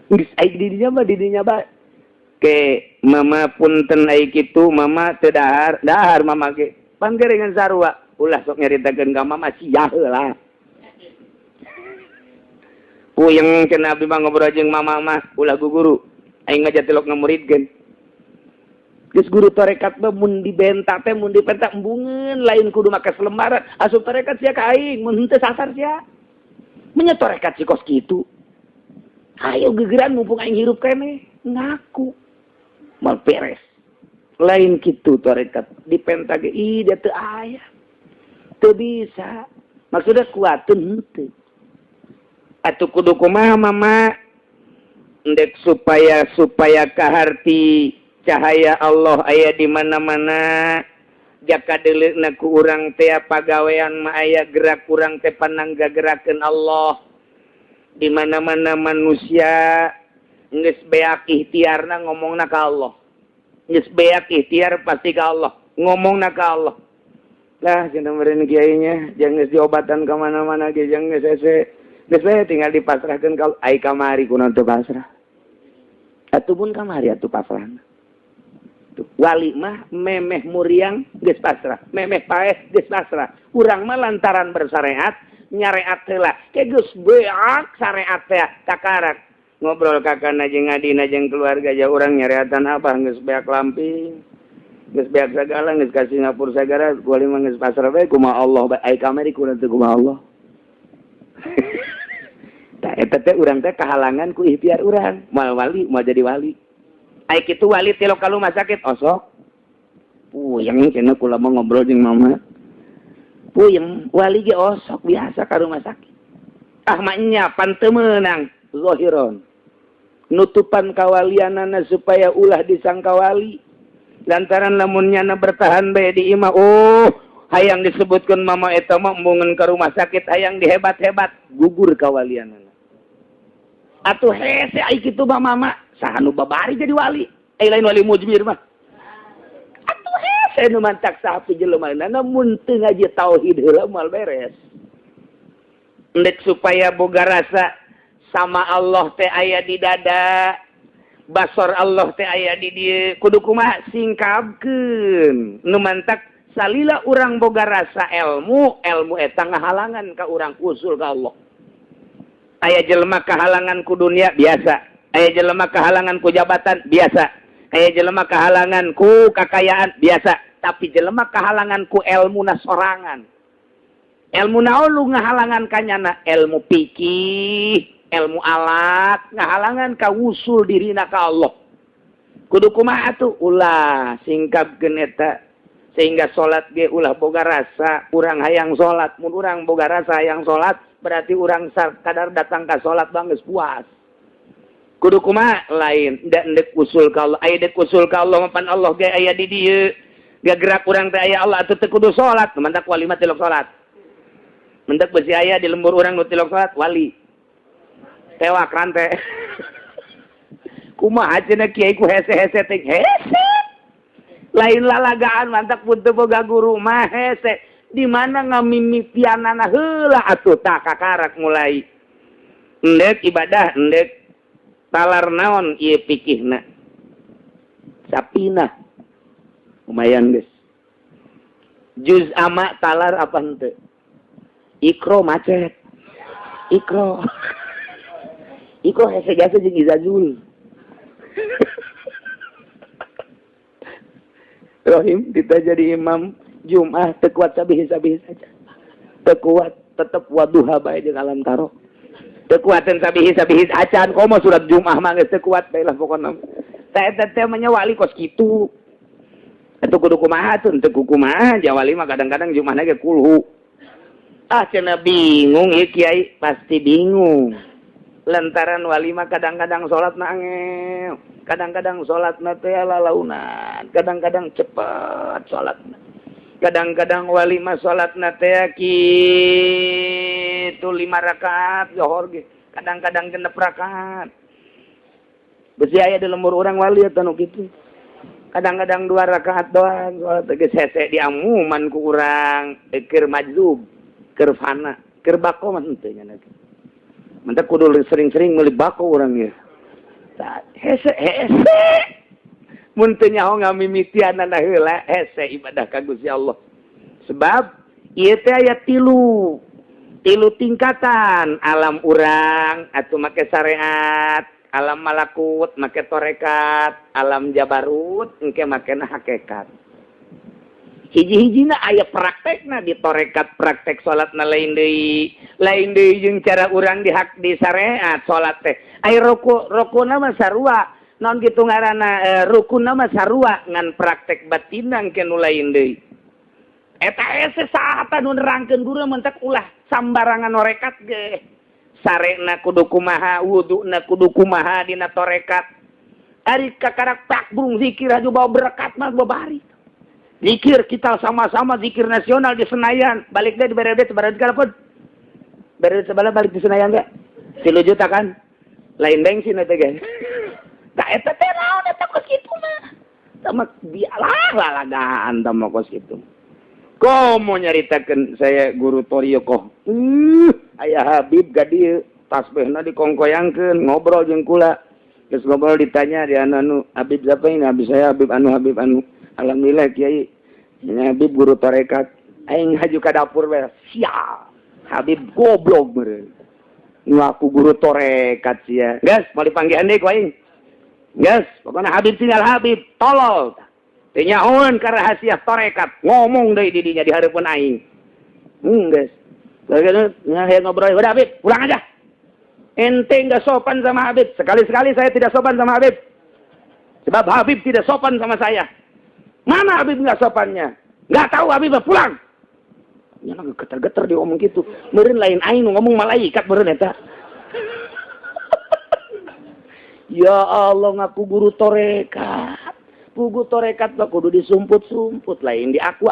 Geus aing didinya ba ke mama punten ai kitu mama teu dahar mama ge panggerengan sarua ulah sok nyaritakeun ka mama sia heula puyeng cenah abdi mah ngobrol jeung mama mah ulah guguru aing ngajatilok ngamuridkeun geus guru tarekat mah mun dibenta teh mun dipenta embungeun lain kudu make selembaran asup tarekat sia ka aing mun henteu sasar sia nya tarekat si kos kitu. Ayo gegeran mumpung aing hirup kene ngaku mal beres lain gitu tarekat dipenta ge ih dia teu aya teu bisa maksudnya kuateun henteu atuh kudu kumaha mama endek supaya kaharti cahaya Allah aya di mana-mana jaka deuleukna ku urang teh pagawean mah aya gerak urang teh panangga gerakeun Allah di mana-mana manusia geus beak ikhtiarna ngomongna ka Allah. Geus beak ikhtiar pasti ka Allah, ngomongna ka Allah. Lah cenah meureun kiai nya jang geus diobatan ka mana-mana ge jang geus hese. Geus bae tinggal dipasrahkeun ka ai kamari kunaon teu pasrah. Atuh pun kamari atuh pasrahna. Tuh wali mah memeh muriang geus pasrah, memeh paes geus pasrah. Urang mah lantaran bersyariat nyareat heula ke geus beak syariat teh kakarak ngobrol kakana jeung adina jeung keluarga ja urang nyareatan apa geus beak lamping geus beak sagala geus ka Singapura sagara kuali mah geus pasrah bae kumaha Allah bae ai kamari kunaon teh kumaha Allah tah eta teh urang teh kahalangan ku ikhtiar urang moal wali moal jadi wali ai kitu wali teh lo ka rumah sakit osok puyeng cenah kula mah ngobrol jeung mama puyeng wali ge osok biasa ka rumah sakit ah maknya pan teu meunang zahiron nutupan kawalianana supaya ulah disangka wali lantaran lamun nyana bertahan bae di imah oh hayang disebutkeun mama eta mah embungeun ka rumah sakit hayang dihebat-hebat gugur kawalianana atuh hese ai kitu mah mama saha nu babari jadi wali ai lain wali mujmir mah saya nu mantak sapi jelema namun teu ngaji tauhid heula moal beres endek supaya boga rasa sama Allah teh aya di dada basor Allah teh aya di dieu kudu kumaha singkabkeun nu mantak salila urang boga rasa ilmu eta ngahalangan ka urang usul ka Allah aya jelema kahalangan ku dunia biasa aya jelema kahalangan ku jabatan biasa aya jelema kahalangan ku kakayaan biasa tapi jelema kahalangan ku ilmuna sorangan ilmu naon lu ngahalangan kanyana ilmu fikih ilmu alat ngahalangan ka usul dirina ka Allah kudu kumaha atuh ulah singkapkeun eta sehingga salat ge ulah boga rasa urang hayang salat mun urang boga rasa hayang salat berarti urang kadar datang ka salat bang geus puas kudu kumaha lain da endek usul ka Allah aya dek usul ka Allah mapan Allah ge aya di dieu gerak urang teh aya Allah atuh teu kudu salat mantak wali mah tilok salat mentek besi aya di lembur urang nu tilok salat wali tewak rante kumaha cenah kiai ku hese-hese teh hese lain lalagaan mantak pun teu boga guru mah hese di mana ngamimitianana heula atuh tah kakarak mulai endek ibadah endek talar naon ieu pikihna sapina lumayan guys juz ama talar apa henteu ikro macet ikro hese jasa jeung izazul Rohim kita jadi imam Jum'ah teu kuat sabih saja teu kuat tetep waduha bae jeung alam taro teu kuateun sabih acan komo surat Jum'ah mah geus teu kuat bae lah pokona teh teh mah wali kos kitu atuh kudu kumaha tuh teu kumaha jawali mah kadang-kadang Jum'ahna ge kulhu cenah bingung ieu kiai pasti bingung lantaran walimah kadang-kadang sholat nangel, kadang-kadang sholat teh lalaunan, kadang-kadang cepat sholat, kadang-kadang walimah sholat teh kitu 5 rakaat zohor ge, kadang-kadang 6 rakaat. Besi aya di lembur orang wali atau gitu. Kadang-kadang 2 rakaat doang sholat ge sese diamuman ku urang keur majzub, keur fana, keur bako mah teu nya. Mantap kudu sering-sering meuli bako urang ya. Hese. Mun teu nyaho ngamimitianana heula hese ibadah ka Gusti Allah. Sebab ieu teh aya 3 tingkatan, alam urang atuh make syariat, alam malakut make torekat, alam jabarut engke make hakikat. Hiji-hijina aya praktekna di torekat praktek salatna lain deui jeung cara urang di syariat salat teh. Ai rukuna mah sarua, naon kitu ngaranna rukunna mah sarua ngan praktek batinna engke nu lain deui. Eta ese saata nu nerangkeun guru mentek ulah sambarangan norekat ge. Sarena kudu kumaha, wuduna kudu kumaha dina torekat. Ari kakarak takbrung zikir aju bawa berkat mah babari. Zikir kita sama-sama zikir nasional di Senayan. Balik deh di Beredet sebarang kalapun. Beredet sebelah balik di Senayan gak? 3 juta kan? Lain bensin eta ge. Tak eta teh naon eta kos kitu mah. Sama bialah lalagaan tama kos kitu. Komo nyaritakeun saya guru Torio koh. Aya Habib gadi tasbihna dikongkoyangkeun ngobrol jeung kula. Geus ngobrol ditanya di anu Habib siapa ini? Habib saya Habib anu. Alhamdulillah Kiai. Ini Habib guru tarekat. Aing haju ka dapur we. Sia. Habib goblok meureun. Nu aku guru tarekat sia. Geus, mau dipanggihan deui ku aing. Geus, pokona Habib tinggal Habib, tolol. Teu nyahoeun ka rahasia tarekat. Ngomong deui di dinya di hareupeun aing. Geus. Bagaimana ngobrol, udah Habib, pulang aja. Ente nggak sopan sama Habib. Sekali-sekali saya tidak sopan sama Habib. Sebab Habib tidak sopan sama saya. Mana Habib nggak sopannya? Nggak tahu Habib, pulang. Ya nggak getar-getar dia ngomong gitu. Meureun lain aing ngomong malaikat meureun eta. Ya Allah ngaku guru torekat. Pugu torekat mah kudu disumput-sumput lain di aku.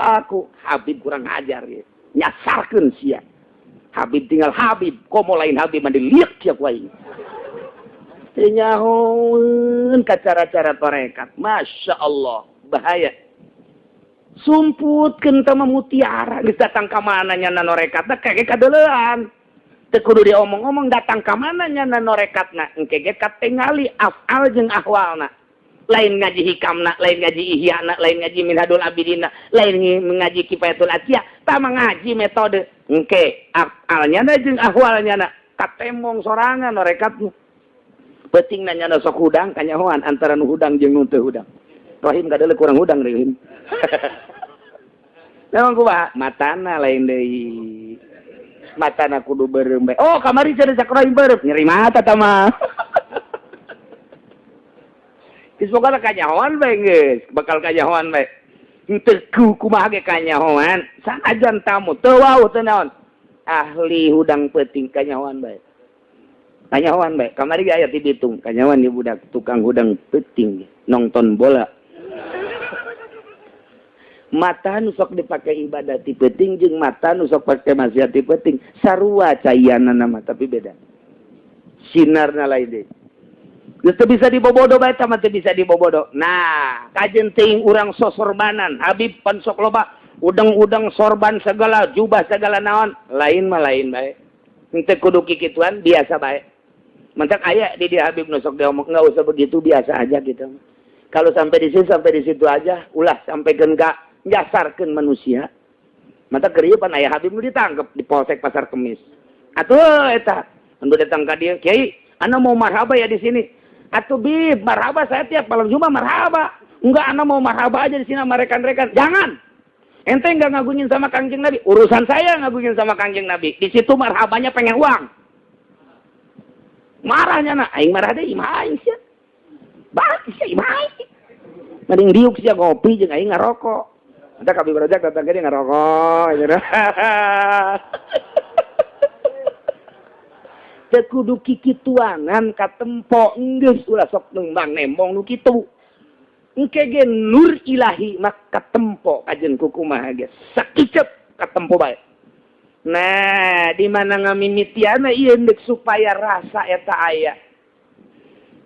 Habib kurang ajar ya. Nyasarkeun sia. Habib tinggal Habib, komo lain Habib mah diliek sia ku aing. Teu nyahoeun ka cara-cara torekat. Masya Allah, bahaya. Sumputkeun teh mah mutiara, geus datang ka mana nya norekatna kage kadeulean. Teu kudu diomong-omong datang ka mana nya norekatna, engke ge katingali afal jeung ahwalna. Lain ngaji hikamna, lain ngaji ihyana, lain ngaji minhadul abidina, lain ngaji kifayatul atiyah, tama ngaji metode engke afalnya jeung ahwalnya na katemong sorangan norekatna. Penting nanya sok hudang kanyahoan antara nu hudang jeung nu teu hudang. Rahim kadele kurang hudang Rahim. Memang kumaha matana lain deui. Matana kudu beureum bae. Oh, kamari cenah cak Rahim beureum nyeri mata tah mah. Geus pokona kanyahoan bae geus, bakal kanyahoan bae. Teu kumaha ge kanyahoan, sanajan tamu teu wau teu naon. Ahli hudang peuting kanyahoan bae. Kanyahoan bae, kamari aya ti Bitung, kanyahoan di budak tukang hudang peuting nonton bola. Mata nu sok dipake ibadah ti peuting jeung mata nu sok pake maksiat ti peuting sarua cayanana mah tapi beda. Sinarna lain deui. Geus teu bisa dibobodo bae tah mah teu bisa dibobodo. Nah, kajen teuing urang sosorbanan, Habib pan sok loba udang-udang sorban segala, jubah segala naon, lain mah lain bae. Henteu kudu kikituan biasa bae. Mentak aya di dia Habib nu sok diomong enggak usah begitu biasa aja gitu. Kalau sampai di situ aja, ulah sampaikan ka jasarkeun manusia. Mata kerieu pan aya Habib nu ditangkep di Polsek Pasar Kemis. Atuh eta, anu datang ka dieu, Kiai, ana mau marhaba ya di sini. Atuh Bib, marhaba saya tiap malam Jumat marhaba. Enggak, ana mau marhaba aja di sini sama rekan-rekan. Jangan. Ente enggak ngagungin sama Kangjeng Nabi. Urusan saya ngagungin sama Kangjeng Nabi. Di situ marhabanya pengen uang. Marahnya nak, aing marah deh, imah aing sia. Balik sia imah aing. Mending diuk sia ngopi jeung aing ngarokok. Ada kabeh barojak datang ke dia ngarokok. teu kudu kikituanan katempo geus ulah sok nembang nembong nu kitu. Engke ge nur ilahi mah katempo kajen kukumaha ge sakicep katempo bae. Nah, di mana ngamimitiana ieu deuk supaya rasa eta aya.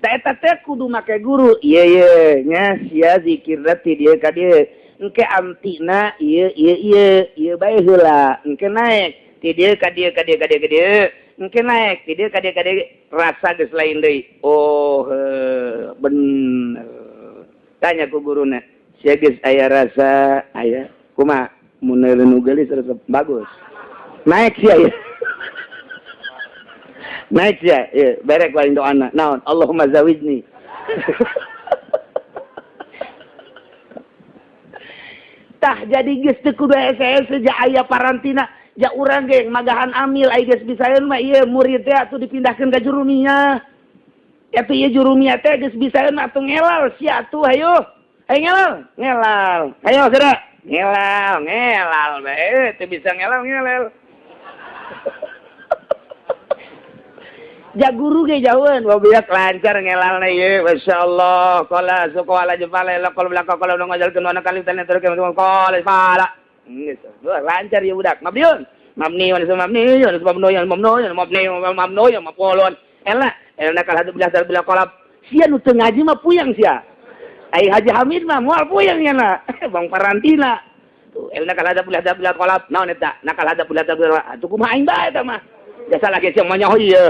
Ta eta teh kudu make guru. Ieu nya sia zikirna ti dieu ka dieu. Engke antina ieu bae heula. Engke naik ti dieu ka dieu ka dieu ka dieu ka dieu. Engke naik ti dieu ka dieu ka dieu rasa geus lain deui. Oh, bener. Tanya ku guruna, sia geus aya rasa aya. Kumaha? Mun nu geulis resep bagus. Naik sia ya. Naik sia. Ya, berek paling doana. Naon? Allahumma zawijni. Tah jadi geus teu kudu ese-ese ja aya parantina, ja urang ge magahan amil aya geus bisaeun mah ieu murid teh atuh dipindahkeun ka jurumiyah. Eta ieu jurumiyah teh geus bisaeun atuh ngelal sia atuh hayu. Hayu ngelal, ngelal. Hayu saudara, ngelal bae teu bisa ngelal. Ja guru ge jauheun wabiak lancar ngelalna ieu masyaallah qala suqala jepala laqal belaka qala ngajalkeun wana kali tanya terus qala pala geus lancar ieu budak mabniun mamniun mapolon elna kala hadu bila qala sia nu teu ngaji mah puyang sia ai Haji Hamid mah moal puyang nya Bang Parantina tuh elna kala hadu bila qala naon eta nakal hadu bila atuh kumaha aing bae eta mah jasa lagi sia mah ieu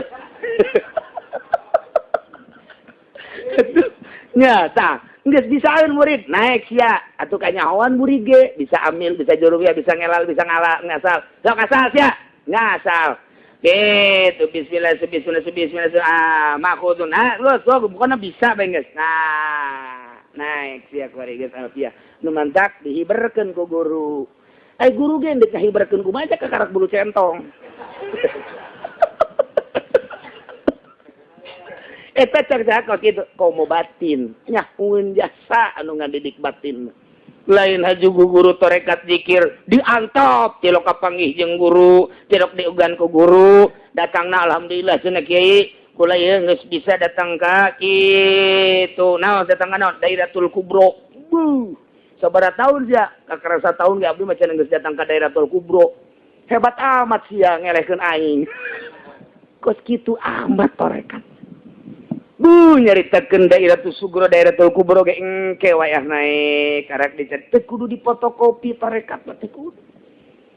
nya tah geus bisaeun murid naik sia atuh kanyahoan murid ge bisa amil bisa jurumiyah bisa ngelal bisa ngasal sok asal sia ngasal gitu bismillah makhudun lu bukanna bisa bae geus nah naik sia kuari geus alfiah nu mantak dihiberkeun ku guru guru ge deuk kahiberkeun kumaha ka karak bulu centong eta cerdas kok kitu komo batin nyahueun jasa anu ngadidik batin lain haju guru torekat zikir diantop tilok kapanggih jeung guru tilok diugan ku guru datangna alhamdulillah cenah kiai kula ieu geus bisa datang ka kitu naon datang ka naon Dairatul Kubro sabaraha taun sia kakarasa taun ge abdi mah cenah geus datang ka Dairatul Kubro hebat amat sia ngelehkeun aing kos kitu amat torekat nyaritakeun Dairatul Sugro Dairatul Kubro ge engke wayah naik karak dicat teu kudu dipotokopi tarekat teh kudu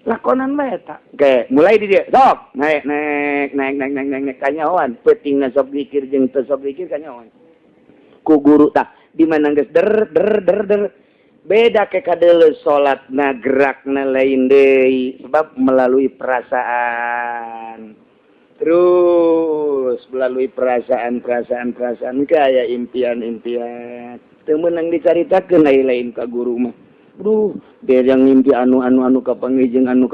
lakonan bae eta ge mulai di dieu sok naik kanyahoan peutingna sok zikir jeung teu sok zikir kanyahoan ku guru tah di mana geus der beda ke kadeuleu salatna gerakna lain deui sebab melalui perasaan terus melalui perasaan kaya impian teu meunang dicaritakeun lain ka guru mah dia yang mimpi anu kapanggih jeung anu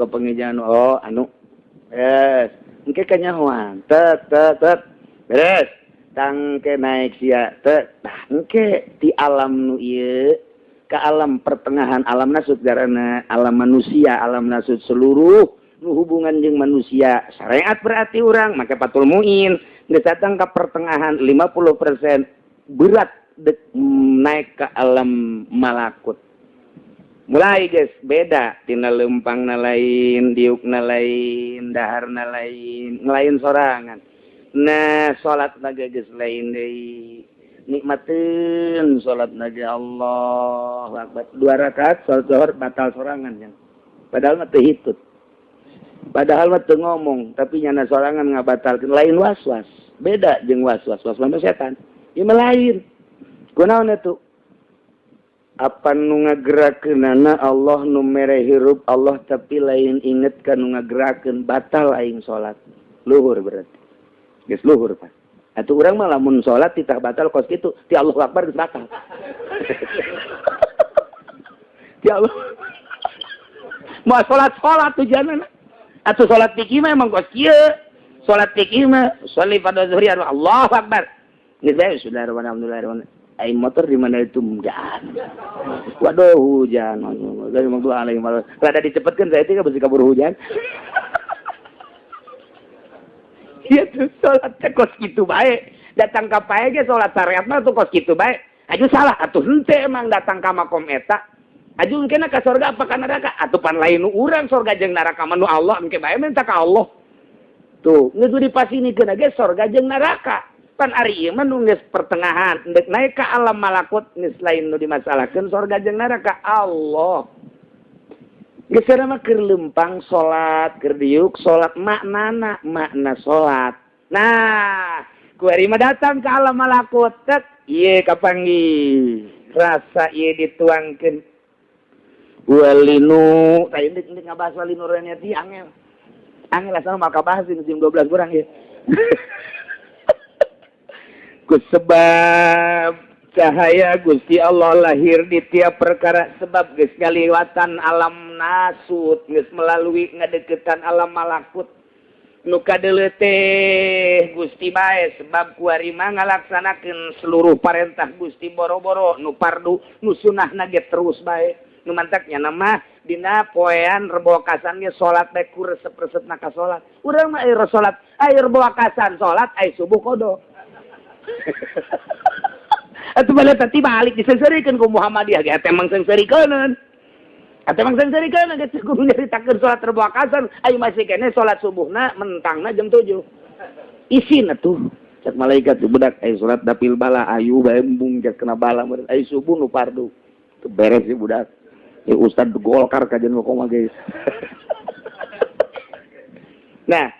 engke kanyahoan tet beres tangke naik sia teh engke di alam nu ieu ka alam pertengahan alam nasud garana alam manusia alam nasud seluruh nu hubungan jeung manusia syariat berarti urang make patul muin geus datang ka pertengahan 50% berat naik ke alam malakut mulai guys beda tina leumpangna lain diukna lain daharna lain sorangan nah salatna geus lain deui nikmateun salatna ge Allahu Akbar 2 rakaat salat zuhur batal sorangan nya padahal mah teu hitut padahal mah teu ngomong tapi nyana sorangan ngabatalkeun lain waswas beda jeung waswas mah setan ieu mah lain kunaon atuh apa nu ngagerakeunana Allah nu mere hirup Allah tapi lain inget ka nu ngagerakeun batal aing salat luhur berarti geus luhur Pak atuh urang mah lamun salat titah batal kos kitu ti Allahu Akbar geus batal ti Allah mau salat tujuanna atuh salat fikih mah emang kos kieu salat fikih mah sholli pada zuhri Allahu Akbar geus bae bismillahirrahmanirrahim aing motor di mana itu hujan waduh hujan dari mangdu alaih malah rada dicepetkeun saya teh beusi kabur hujan Iya tuh sholat kos gitu baik. Datang ka pae ge sholat syariat mah tuh kos gitu baik. Aju salah atuh henteu emang datang ka makom eta. Aju engkena ka surga apa ka neraka? Atuh pan lain nu urang surga jeung neraka mah nu Allah engke bae minta ka Allah. Tuh, geus dipasinikeun ge surga jeung neraka. Pan ari ieu mah nu geus pertengahan, endek naik ka alam malakut geus lain nu dimasalahkeun surga jeung neraka Allah. Geus mah keur lempang salat, keur diuk salat maknana, makna salat. Nah, kuari mah datang ke alam malakut, tek ieu kapanggih. Rasa ieu dituangkeun. Walinu, tah indik ngabahas walinu reniati angel. Angel asal mah kabahas jam 12 kurang ya. Sebab cahaya Gusti Allah lahir di tiap perkara sebab geus ngaliwatan alam nasut geus melalui ngadeukeutan alam malakut nu kadeuleu teh Gusti bae sebab kuari mah ngalaksanakeun seluruh parentah Gusti boro-boro nu fardu nu sunahna ge terus bae nu mantaknya nama dina poean rebo wakasan ge salat bae kuresep-resepna ka salat urang mah aya salat aya rebo wakasan salat aya subuh kodo. Atuh balik tadi balik disengsarikeun ku Muhammadiyah ge ate mang sengsarikeun. Ate mang sengsarikeun geus kudu nyaritakeun salat rebo wakasan aya masih kene salat subuhna mentangna jam 7. Isin atuh cek malaikat budak aya salat dapil bala ayu bae embung cek kena bala aya subuh nu fardu. Teu beres si budak. Ustad Golkar kajian ngomong guys. Nah,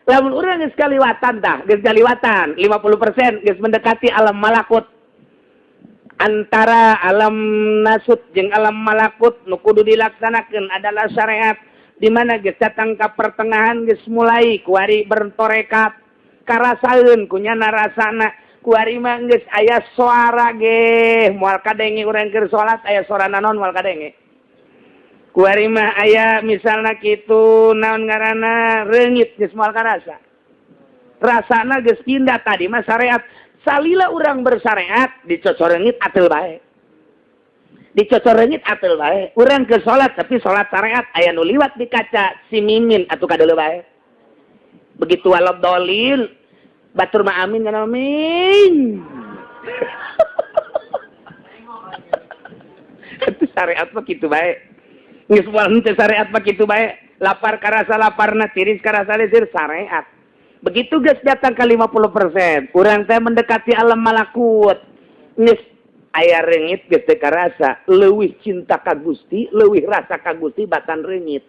lamun urang geus kaliwatan tah, geus kaliwatan 50% geus mendekati alam malakut. Antara alam nasut jeung alam malakut nu kudu dilaksanakeun adalah syariat di mana geus datang ka pertengahan geus mulai kuari bertorekat karasaeun kunyana rasana kuari mah geus aya suara ge moal kadenge urang keur salat aya suara naon moal kadenge. Kuari mah aya misalna kitu naon ngaranna reungit geus moal karasa. Rasana geus pindah tadi mah syariat. Salila urang bersyariat dicocor reungit ateul bae. Dicocor reungit ateul bae. Urang ke salat tapi salat syariat aya nu liwat di kaca si mimin atuh kadeuleu bae. Begitu walad dolil batur mah amin kana amin. Itu syariat mah kitu bae. Geus moal henteu syariat mah kitu bae. Lapar karasa laparna, tiris karasa lisir syariat. Begitu geus datang ke 50%, urang teh mendekati alam malakut. Geus aya reungit geus teu karasa, leuwih cinta ka Gusti, leuwih rasa ka Gusti batan reungit.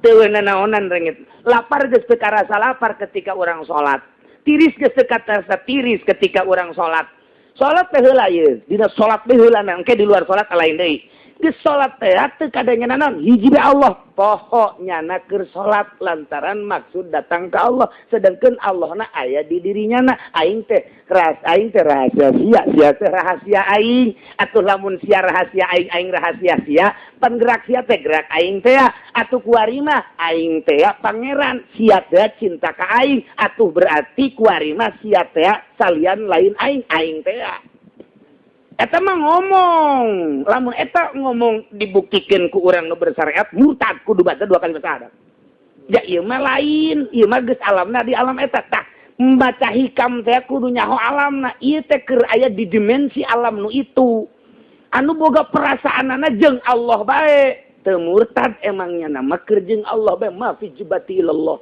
Teu nanaonan reungit. Lapar geus teu karasa lapar ketika urang salat. Tiris geus teu karasa tiris ketika urang salat. Salat teh heula ieu, dina salat teh heula engke di luar salat lain deui. Geus salat teh teu kadenge naon hiji be Allah pokoknya na keur salat lantaran maksud datang ke Allah sedangkan Allah na aya di dirinya na aing teh rahasia sia teh rahasia aing atuh lamun sia rahasia aing rahasia sia panggerak sia teh gerak aing teh atuh kuari mah aing teh pangeran sia teh cinta ka aing atuh berarti kuari mah sia teh salian lain aing teh. Eta mah ngomong, lamun eta ngomong dibuktikan ku urang nu bersyariat murtad kudu baca 2 kali syahadat. Ya ieu mah lain, ieu mah geus alamna di alam eta tah. Membaca hikam teh kudu nyaho alamna, ieu teh keur aya di dimensi alam nu itu. Anu boga perasaanana jeung Allah bae, teu murtad emangnya nama keur jeung Allah bae ma fi jibati ilallah.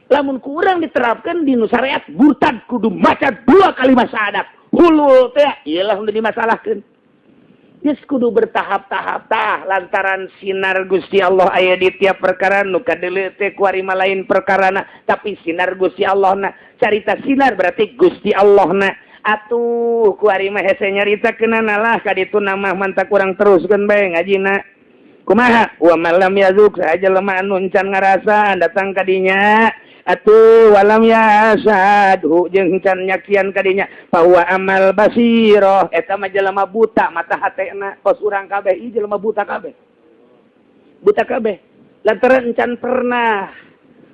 Lamun ku urang diterapkeun di nu syariat murtad kudu maca 2 kalimat syahadat. Hulul teh iyalah udah dimasalahkeun. Geus kudu bertahap-tahap tah lantaran sinar Gusti Allah aya di tiap perkara nu kadeuleu teh kuari mah lain perkarana tapi sinar Gusti Allah na carita sinar berarti Gusti Allah na atuh kuari mah hese nyaritakeunana lah ka ditu nama manta kurang teruskeun bae ngajina. Kumaha wa malam yazuk saja lemah anu encan ngarasa datang ka dinya atuh walam yasadhu jeung can nyakian kadinya bahwa amal basiro eta mah jelema buta mata hatena kos urang kabeh ieu jelema buta kabeh lantaran encan pernah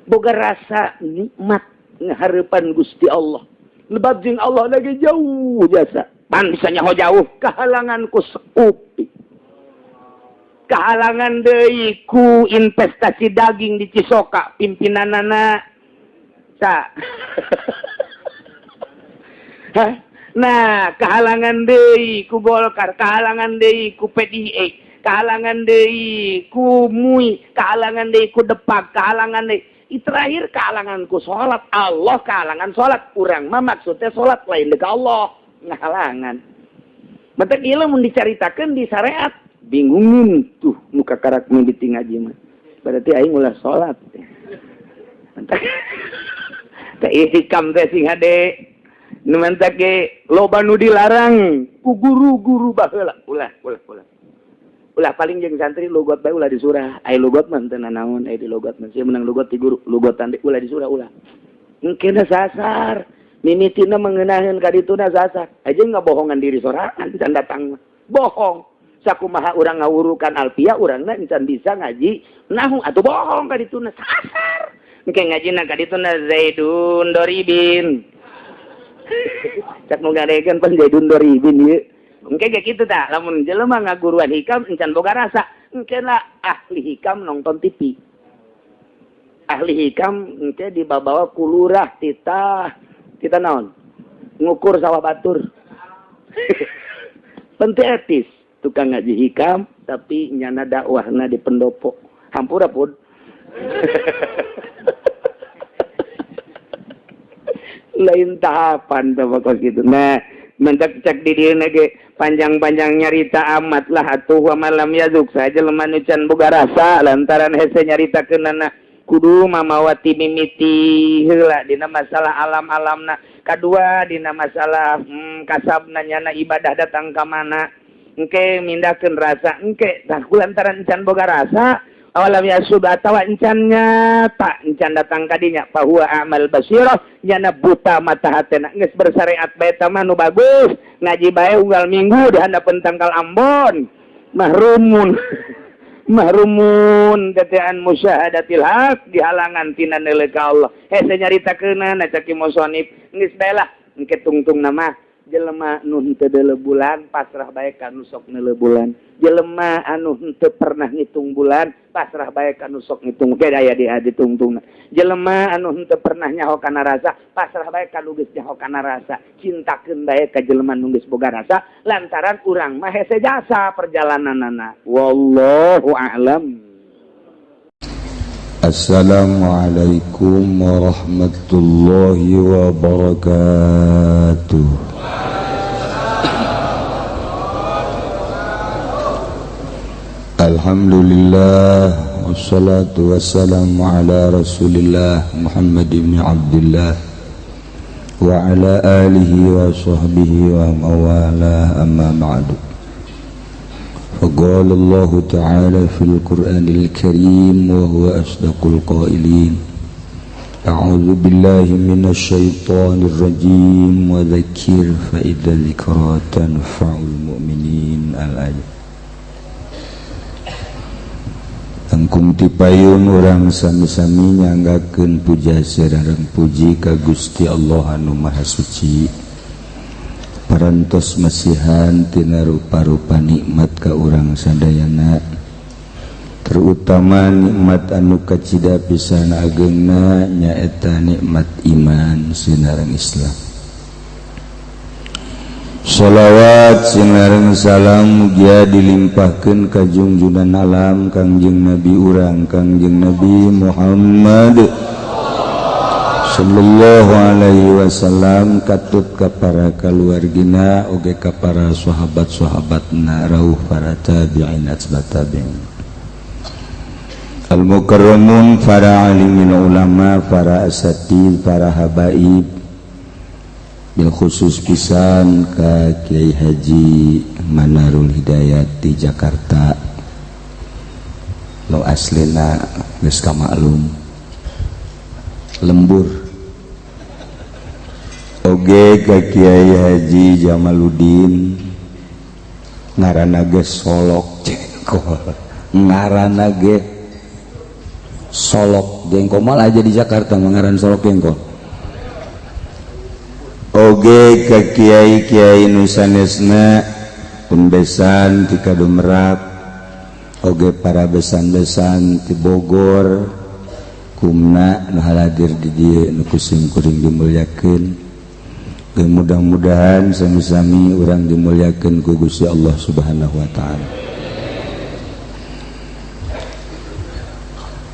boga rasa nikmat ngahareupan Gusti Allah lebab jeung Allah lagi jauh jasa pan bisa nyaho jauh kahalangan ku sekupi kahalangan deui ku investasi daging di Cisoka pimpinanana tak. Nah, kehalangan deui ku Golkar, kehalangan deui ku PDI, kehalangan deui ku MUI, kehalangan deui ku Depak, kehalangan deui. Terakhir kehalangan ku salat. Allah kehalangan salat. Urang mah maksudnya salat lain deuk Allah. Ngahalangan. Mata ieu mun dicaritakeun di syariat, bingungin tuh nu kakarak mimiti ngaji mah. Berarti aing ulah salat. Teh hikam teh sing hade. Nu manta ge loba nu dilarang ku guru-guru baheula. Ulah paling jeung santri logot bae ulah disurah. Ai logot mah teu nanaon, ai di logot mah sia menang logot ti guru, logotan ulah disurah ulah. Engkena sasar. Mimitina mengenaheun ka dituna sasar. Ajeung ngabohongan diri sorangan can datang mah. Bohong. Sakumaha urang ngawurukan alfiyah urangna encan bisa ngaji nahu atuh bohong ka dituna sasar. Engke ngajina ka dituna Zaidun Doribin. Cak nu ngaregeun pan Zaidun Doribin ieu. Engke ge kitu tah, lamun jelema ngaguruan hikam encan boga rasa, engke lah ahli hikam nonton TV. Ahli hikam engke dibawa ku lurah kita naon? Ngukur sawah batur. Penting etis, tukang ngaji hikam tapi nyana dakwahna di pendopo. Hampura pun. Lain tahapan tuh pokok gitu. Nah, mentak cek di dieu ge panjang-panjang nyarita amat lah atuh wa malam yazuk saja lemah nu can boga rasa lantaran hese nyaritakeunana kudu mamawati mimiti heula dina masalah alam-alamna. Kadua dina masalah kasabna nyana ibadah datang ka mana. Engke mindahkeun rasa engke tah kulantaran can boga rasa awalam yasud atawa encan nyata encan datang kadinya bahwa amal basirah nyana buta mata hatena geus bersyariat bae tah mah nu bagus ngaji bae unggal minggu di handapeun tangkal Ambon mahrumun dataan musyahadatil haq di halangan tina neuleuh ka Allah hese nyaritakeunana caki musonif geus bae lah engke tungtung nama jelema anu henteu deuleuh bulan pasrah bae ka nu sok neuleuh bulan jelema anu henteu pernah ngitung bulan pasrah bae ka nu sok ngitung ge aya di ditungtungna jelema anu henteu pernah nyaho kana rasa pasrah bae ka nu geus nyaho kana rasa cintakeun bae ka jelema nu geus boga rasa lantaran urang mah hese jasa perjalananana wallahu a'lam. Assalamualaikum warahmatullahi wabarakatuh. Alhamdulillah wassalatu wassalamu ala Rasulillah Muhammad ibn Abdullah wa ala alihi wa sahbihi wa mawala amma ba'du. فقال الله تعالى في القرآن الكريم وهو أصدق القائلين أعوذ بالله من الشيطان الرجيم وذكر فإذا الذكرى تنفع المؤمنين الآية. Angkum tipayun orang sami-sami nyanggakeun puja sareng puji ka Gusti Allah anu Maha Suci. Parantos masihan tina rupa-rupa nikmat ka urang sadayana terutama nikmat anu kacida pisan ageungna nyaeta nikmat iman sinareng Islam. Shalawat sinareng salam mugia dilimpahkeun ka junjungan alam Kangjeng Nabi urang Kangjeng Nabi Muhammad sallallahu alaihi wasallam katut ka para kaluargina oge ka para sahabat-sahabatna rauh para tabi'in atba tabi'in al mukarramun para alimin ulama para asatid para habaib bil khusus pisan ka Kiai Haji Manarul Hidayat di Jakarta lo aslina geus kamaklum lembur oge ka Kiai Haji Jamaluddin ngaranna ge Solok Jengkol ngaranna ge Solok Jengkol malah aja di Jakarta ngaran Solok Jengkol oge ka kiai-kiai nu sanesna pun besan ti Kadumerak oge para besan-besan ti Bogor kumna nu haladir di dieu nu kusim kuring dimulyakeun. Mudah-mudahan sami-sami urang dimulyakeun ku Gusti Allah Subhanahu wa taala.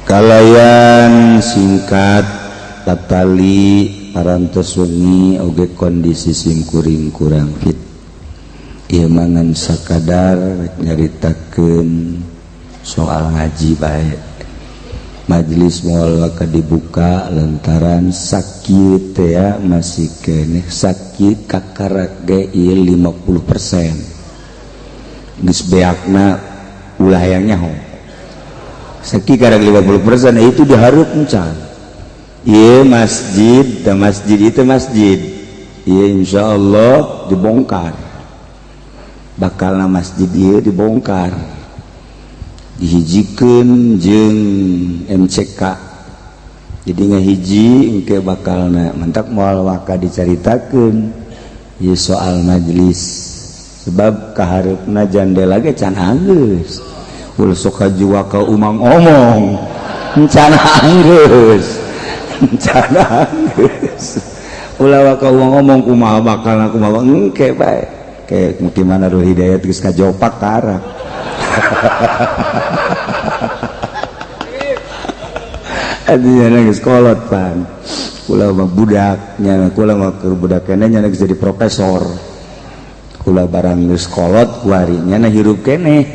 Kalayan singkat tatali parantos wengi oge kondisi simkuring kurang fit. Ieu mangan sakadar nyaritakeun soal ngaji bae. Majelis moal waka dibuka lantaran sakit ya masih keneh sakit kakarak ge ieu 50%. Geus beakna ulah hayang nyaho. Sakit karek 50% itu dihareup encan. Ieu masjid, da masjid itu masjid. Ieu insyaallah dibongkar. Bakalna masjid ieu dibongkar. Dihijikeun jeung MCK. Jadi ngahiji engke bakalna mentak moal waka dicaritakeun ieu soal majelis. Sebab kahareupna jandela ge can anggeus. Ulah sok hajiwa ka umang omong. Can anggeus. Can anggeus. Ulah waka umang omong kumaha bakalna kumaha engke bae. Ke Mukimana Nurul Hidayat geus kajopak ka arah. Adinya geus kolot pan. Kula mah budak, nya kula mah keur budak keneh nya geus jadi profesor. Kula barang geus kolot kuari nya hirup keneh.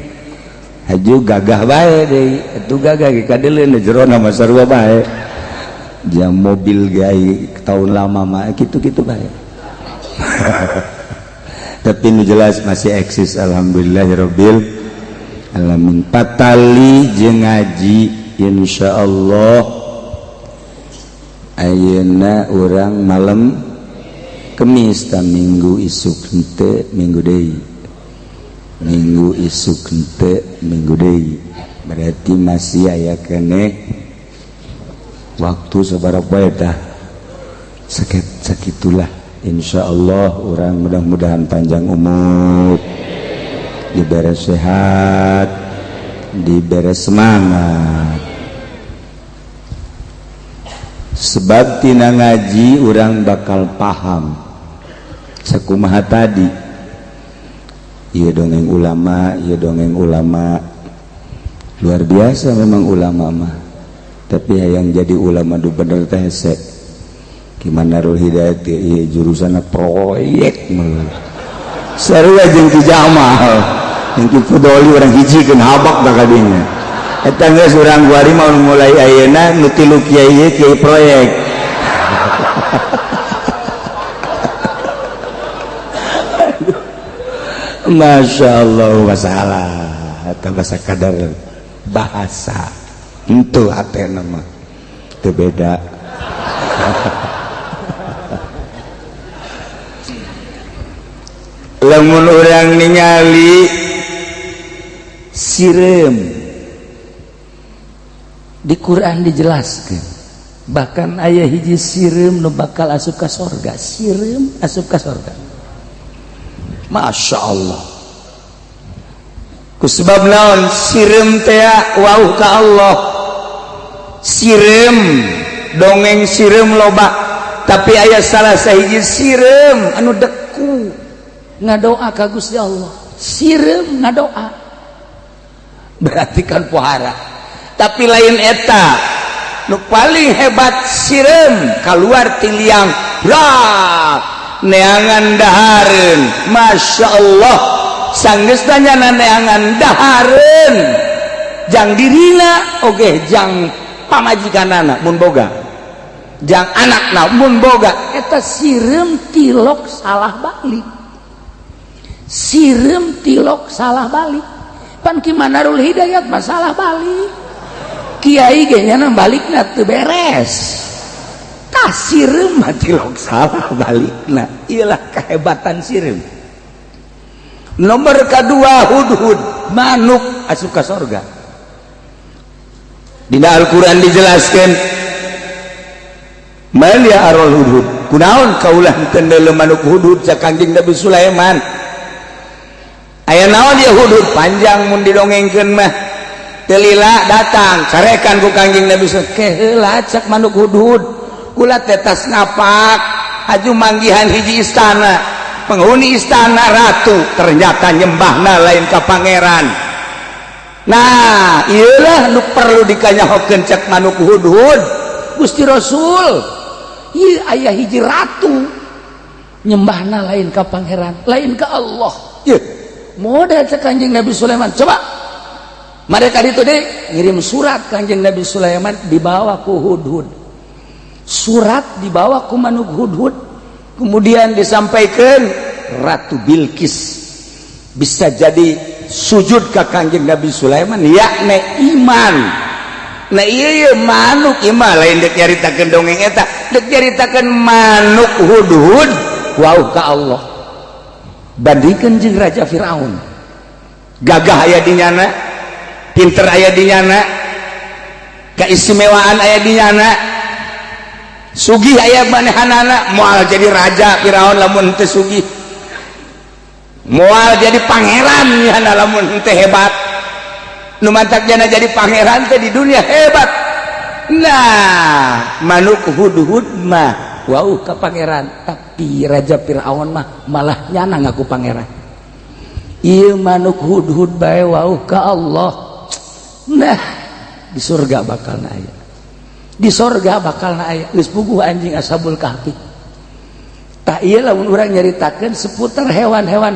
Haju gagah bae deui. Atuh gagah ge kadeuleun jerona mah sarua bae. Jam mobil gai tahun lama mah kitu-kitu bae. Tapi nu jelas masih eksis alhamdulillahirabbil alamin. Patali jeung ngaji insyaallah ayeuna urang malam Kemis ta minggu isuk henteu minggu deui. Minggu isuk henteu minggu deui. Berarti masih aya keneh waktu sabaraha poe tah. Sakitulah. Insyaallah urang mudah-mudahan panjang umur, diberi sehat, diberi semangat. Sebab tina ngaji urang bakal paham sakumaha tadi. Ieu dongeng ulama, ieu dongeng ulama. Luar biasa memang ulama mah. Tapi hayang jadi ulama du bener teh hese. Gimana Nurul Hidayat ieu jurusanna proyek meuh. Sarua jeung Ki Jamal, jeung Ki Fudoli urang hijikeun habak da kadinya. Eta geus urang guari mau mulai ayeuna nu tilu kiai ieu kiai proyek. Masya Allah masalah eta bahasa kadar bahasa henteu hatena mah teu beda. Lamun urang ningali sireum di Quran dijelaskan, bahkan aya hiji sireum nu bakal asup ka sorga. Sireum asup ka sorga. Masya Allah. Kusebab naon sireum teh wauh ka Allah. Sireum dongeng sireum loba, tapi aya salah sahiji sireum anu deku ngadoa ka Gusti Allah. Sireum ngadoa berarti kan pohara. Tapi lain eta nu paling hebat sireum kaluar ti liang rak neangan dahareun. Masya Allah sanggeus tanyana neangan dahareun jang dirina oge jang pamajikanana mun boga jang anakna mun boga eta sireum tilok salah balik. Sireum tilok salah balik. Pan Ki Manarul Hidayat masalah balik. Kiai ge nya balikna teu beres. Tah sireum mah tilok salah balikna. Iyalah kehebatan sireum. Nomor kedua hudhud, manuk asup ka sorga. Dina Al-Qur'an dijelaskeun man ya arul hudhud. Kunaon kaulah teu manuk hudhud sa Kangjeng Nabi Sulaiman. Aya naon dia hudud panjang mun didongengkeun mah telila datang sarekan ku Kangjeng Nabi keheula cek manuk hudhud kula tetas ngapak aju manggihan hiji istana penghuni istana ratu ternyata nyembahna lain ka pangeran. Nah iyalah nu perlu dikanyahokeun cek manuk hudhud Gusti Rasul ieu aya hiji ratu nyembahna lain ka pangeran lain ka Allah ieu modal cek Kangjeng Nabi Sulaiman coba mereka itu deh ngirim surat Kangjeng Nabi Sulaiman dibawa ku hudhud surat dibawa ku manuk hudhud kemudian disampaikan Ratu Bilqis bisa jadi sujud ke Kangjeng Nabi Sulaiman yakni iman. Nah iya manuk imah lain dek nyaritakeun dongeng eta dek nyaritakeun manuk hudhud wow ka Allah bandingkeun jeung Raja Firaun gagah aya di nyana pinter aya di nyana keistimewaan aya di nyana sugih aya manehanana moal jadi raja Firaun lamun teu sugih moal jadi pangeran nyana lamun teu hebat nu mantak jana jadi pangeran teh di dunia hebat. Nah manuk hudhud mah wau ka pangeran tapi Raja Firaun mah malah nyana ngaku pangeran ieu manuk hudhud bae wau ka Allah. Nah di surga bakal aya di surga bakal aya geus puguh anjing ashabul kahfi tak ieu lamun urang nyaritakeun seputar hewan-hewan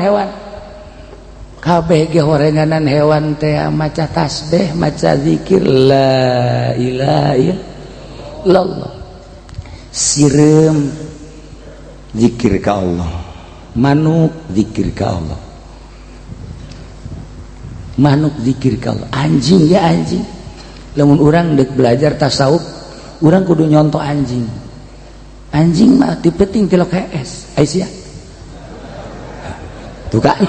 kabeh ge horenganan hewan teh maca tasbih maca zikir la ilaha illallah sireum zikir ka Allah manuk zikir ka Allah manuk zikir ka Allah anjing ya anjing lamun urang dek belajar tasawuf urang kudu nyontoh anjing mah dipeting tilok HS Aisyah tuh kan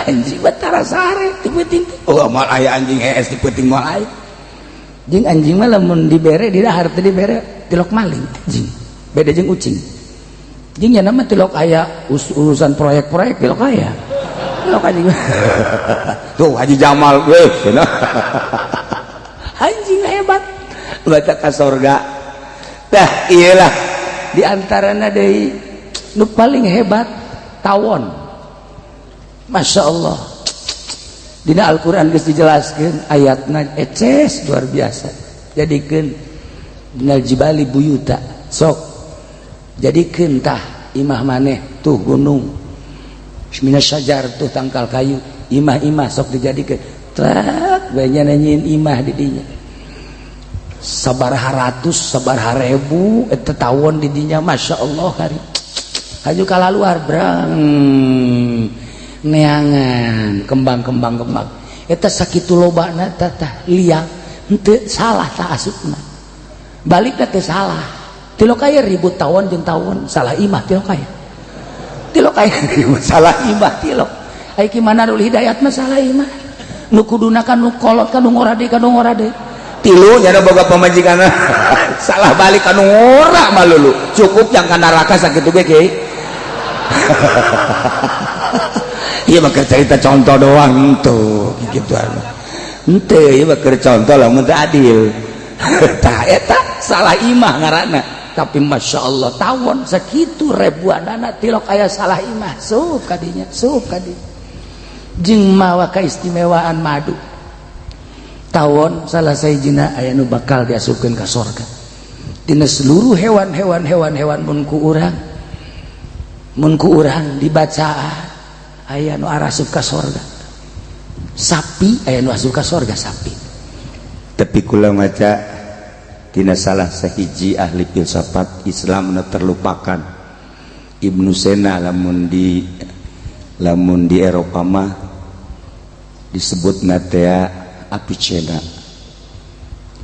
anjing batara sare dipeting oh mal aya anjing HS dipeting mal aya jeung anjing mah lamun dibere di dahar teh dibere tilok maling anjing beda jeung ucing jeung nya nama tilok aya urusan proyek-proyek tilok aya tuh Haji Jamal weh anjing hebat baca ka surga dah iyalah diantarana deui nu paling hebat tawon Masya Allah dina Al-Quran geus dijelaskeun ayatna eces luar biasa jadikeun minal jibali buyuta sok jadikeun tah imah maneh tuh gunung minas syajar tuh tangkal kayu imah-imah sok dijadikeun trak bae nyanyiin imah di dinya sabaraha ratus sabaraha ribu eta tawon di dinya Masya Allah kari haju kalaluar brang neangan kembang eta sakitu lobana tah liang henteu salah tah asupna balikna teh salah tilok aya ribut tawon jeung tawon salah imah tilok aya salah imah tilok ai gimana dulu hidayat mah salah imah nu kuduna kan nu kolot kan nu ngorade tilu nya boga pamajikanna salah balik kan nu ngora mah lulu cukup yang ka neraka sakitu ge kiai ieu mah cerita contoh doang tuh gituan henteu ieu mah contoh lamun teu adil tah eta salah imah ngaranna tapi Masya Allah tawon sakitu ribuanana tilok aya salah imah sup kadinya jeung mawa kaistimewaan madu tawon salah sahijina aya nu bakal diasupkeun ka surga dina seluruh hewan mun ku urang dibacaan aya nu arasup ka surga sapi aya nu asup ka surga sapi tapi kula maca tina salah sahiji ahli filsafat Islam nu terlupakan Ibnu Sena lamun di Eropa mah disebut natea Avicenna.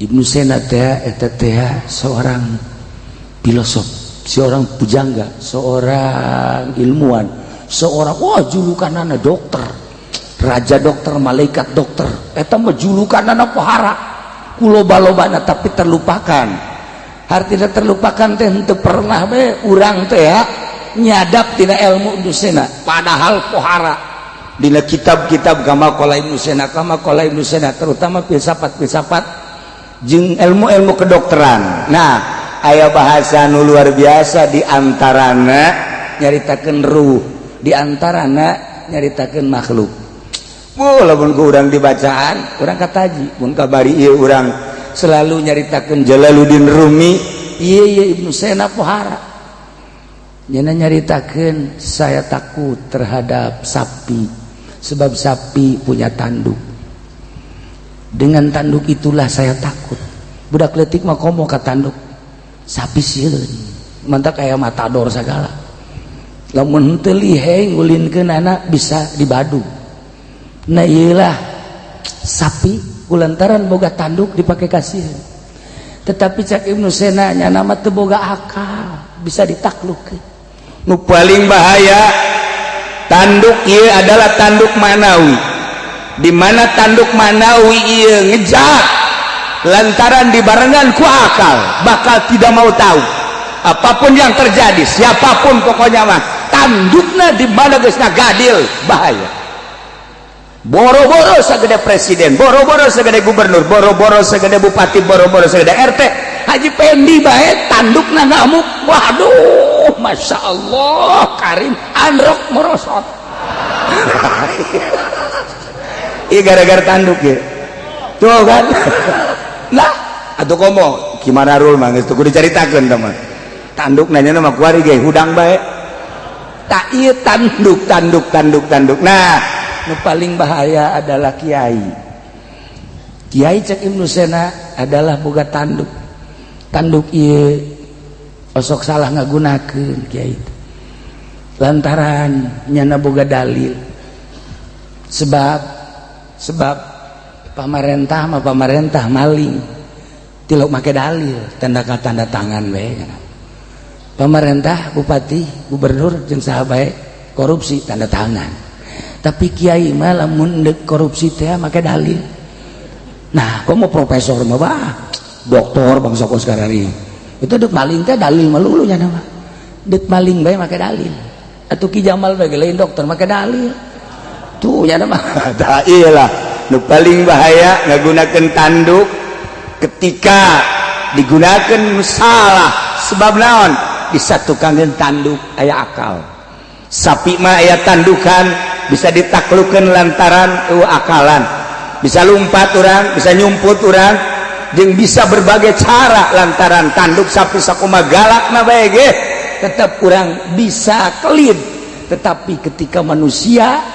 Ibnu Sena teh eta teh seorang filosof, seorang pujangga, seorang ilmuwan, seorang julukanana dokter, raja dokter, malaikat dokter. Eta mah julukanana pohara. Kuloba-lobana tapi terlupakan. Artinya terlupakan teh henteu pernah we urang teh ya nyadap tina ilmu Ibnu Sena padahal pohara dina kitab-kitab kama qala Ibnu Sena terutama filsafat jeung ilmu-ilmu kedokteran. Nah, aya bahasa nu luar biasa di antarana nyaritakeun ruh, di antarana nyaritakeun makhluk. Lamun ku urang dibacaan, urang kataji, mun kabari ieu urang selalu nyaritakeun Jalaluddin Rumi, ieu Ibnu Sena pohara. Nyana nyaritakeun saya takut terhadap sapi sebab sapi punya tanduk. Dengan tanduk itulah saya takut. Budak leutik mah komo ka tanduk. Sapi sieun. Mantap aya matador sagala. Lamun teu liheng ngulinkeun anak bisa dibadu. Nah iyalah sapi kulantaran boga tanduk dipake kasih. Tetapi cak Ibnu Sena nya nama teu boga akal, bisa ditaklukkeun. Nu paling bahaya tanduk ieu adalah tanduk manawi. Di mana tanduk manawi ieu ngejak lantaran dibarengan ku akal, bakal tidak mau tahu apapun yang terjadi, siapapun pokoknya mah tandukna di mana geus ngagadil bahaya. Boro-boro sagede presiden, boro-boro sagede gubernur, boro-boro sagede bupati, boro-boro sagede RT, Haji Pendi bae tandukna ngamuk. Waduh, masya Allah, Karim androk merosot. Iya gara-gara tanduk ya, tuh kan. Nah, atuh komo, gimana rul mah geus kudu dicaritakeun teman. Tanduk nanya nama kuari ge hudang bae. Tak ieu tanduk. Nah, nu paling bahaya adalah kiai. Kiai cek Ibnu Sena adalah boga tanduk. Tanduk ieu osok salah ngagunakeun kiai. Lantaran nyana boga dalil. Sebab pamarentah maling. Tilok make dalil, tanda tangan we. Pemerintah, bupati, gubernur jeung saha bae korupsi tanda tangan. Tapi kiai mah lamun korupsi teh make dalil. Nah, komo profesor mah bah, doktor bangsa kos karari. Itu dek maling teh dalil melulu nya mah. Dek maling bae make dalil. Atuh Ki Jamal bae lain dokter make dalil. Tuh nya mah. Tah iyalah nu paling bahaya ngagunakeun tanduk ketika digunakeun salah. Sebab naon? Bisa tukangin tanduk aya akal. Sapi mah aya tandukan bisa ditaklukkan lantaran akalan, bisa lumpat orang, bisa nyumput orang, jeung bisa berbagai cara lantaran tanduk sapi sakuma galak na bae ge tetap orang bisa kelid. Tetapi ketika manusia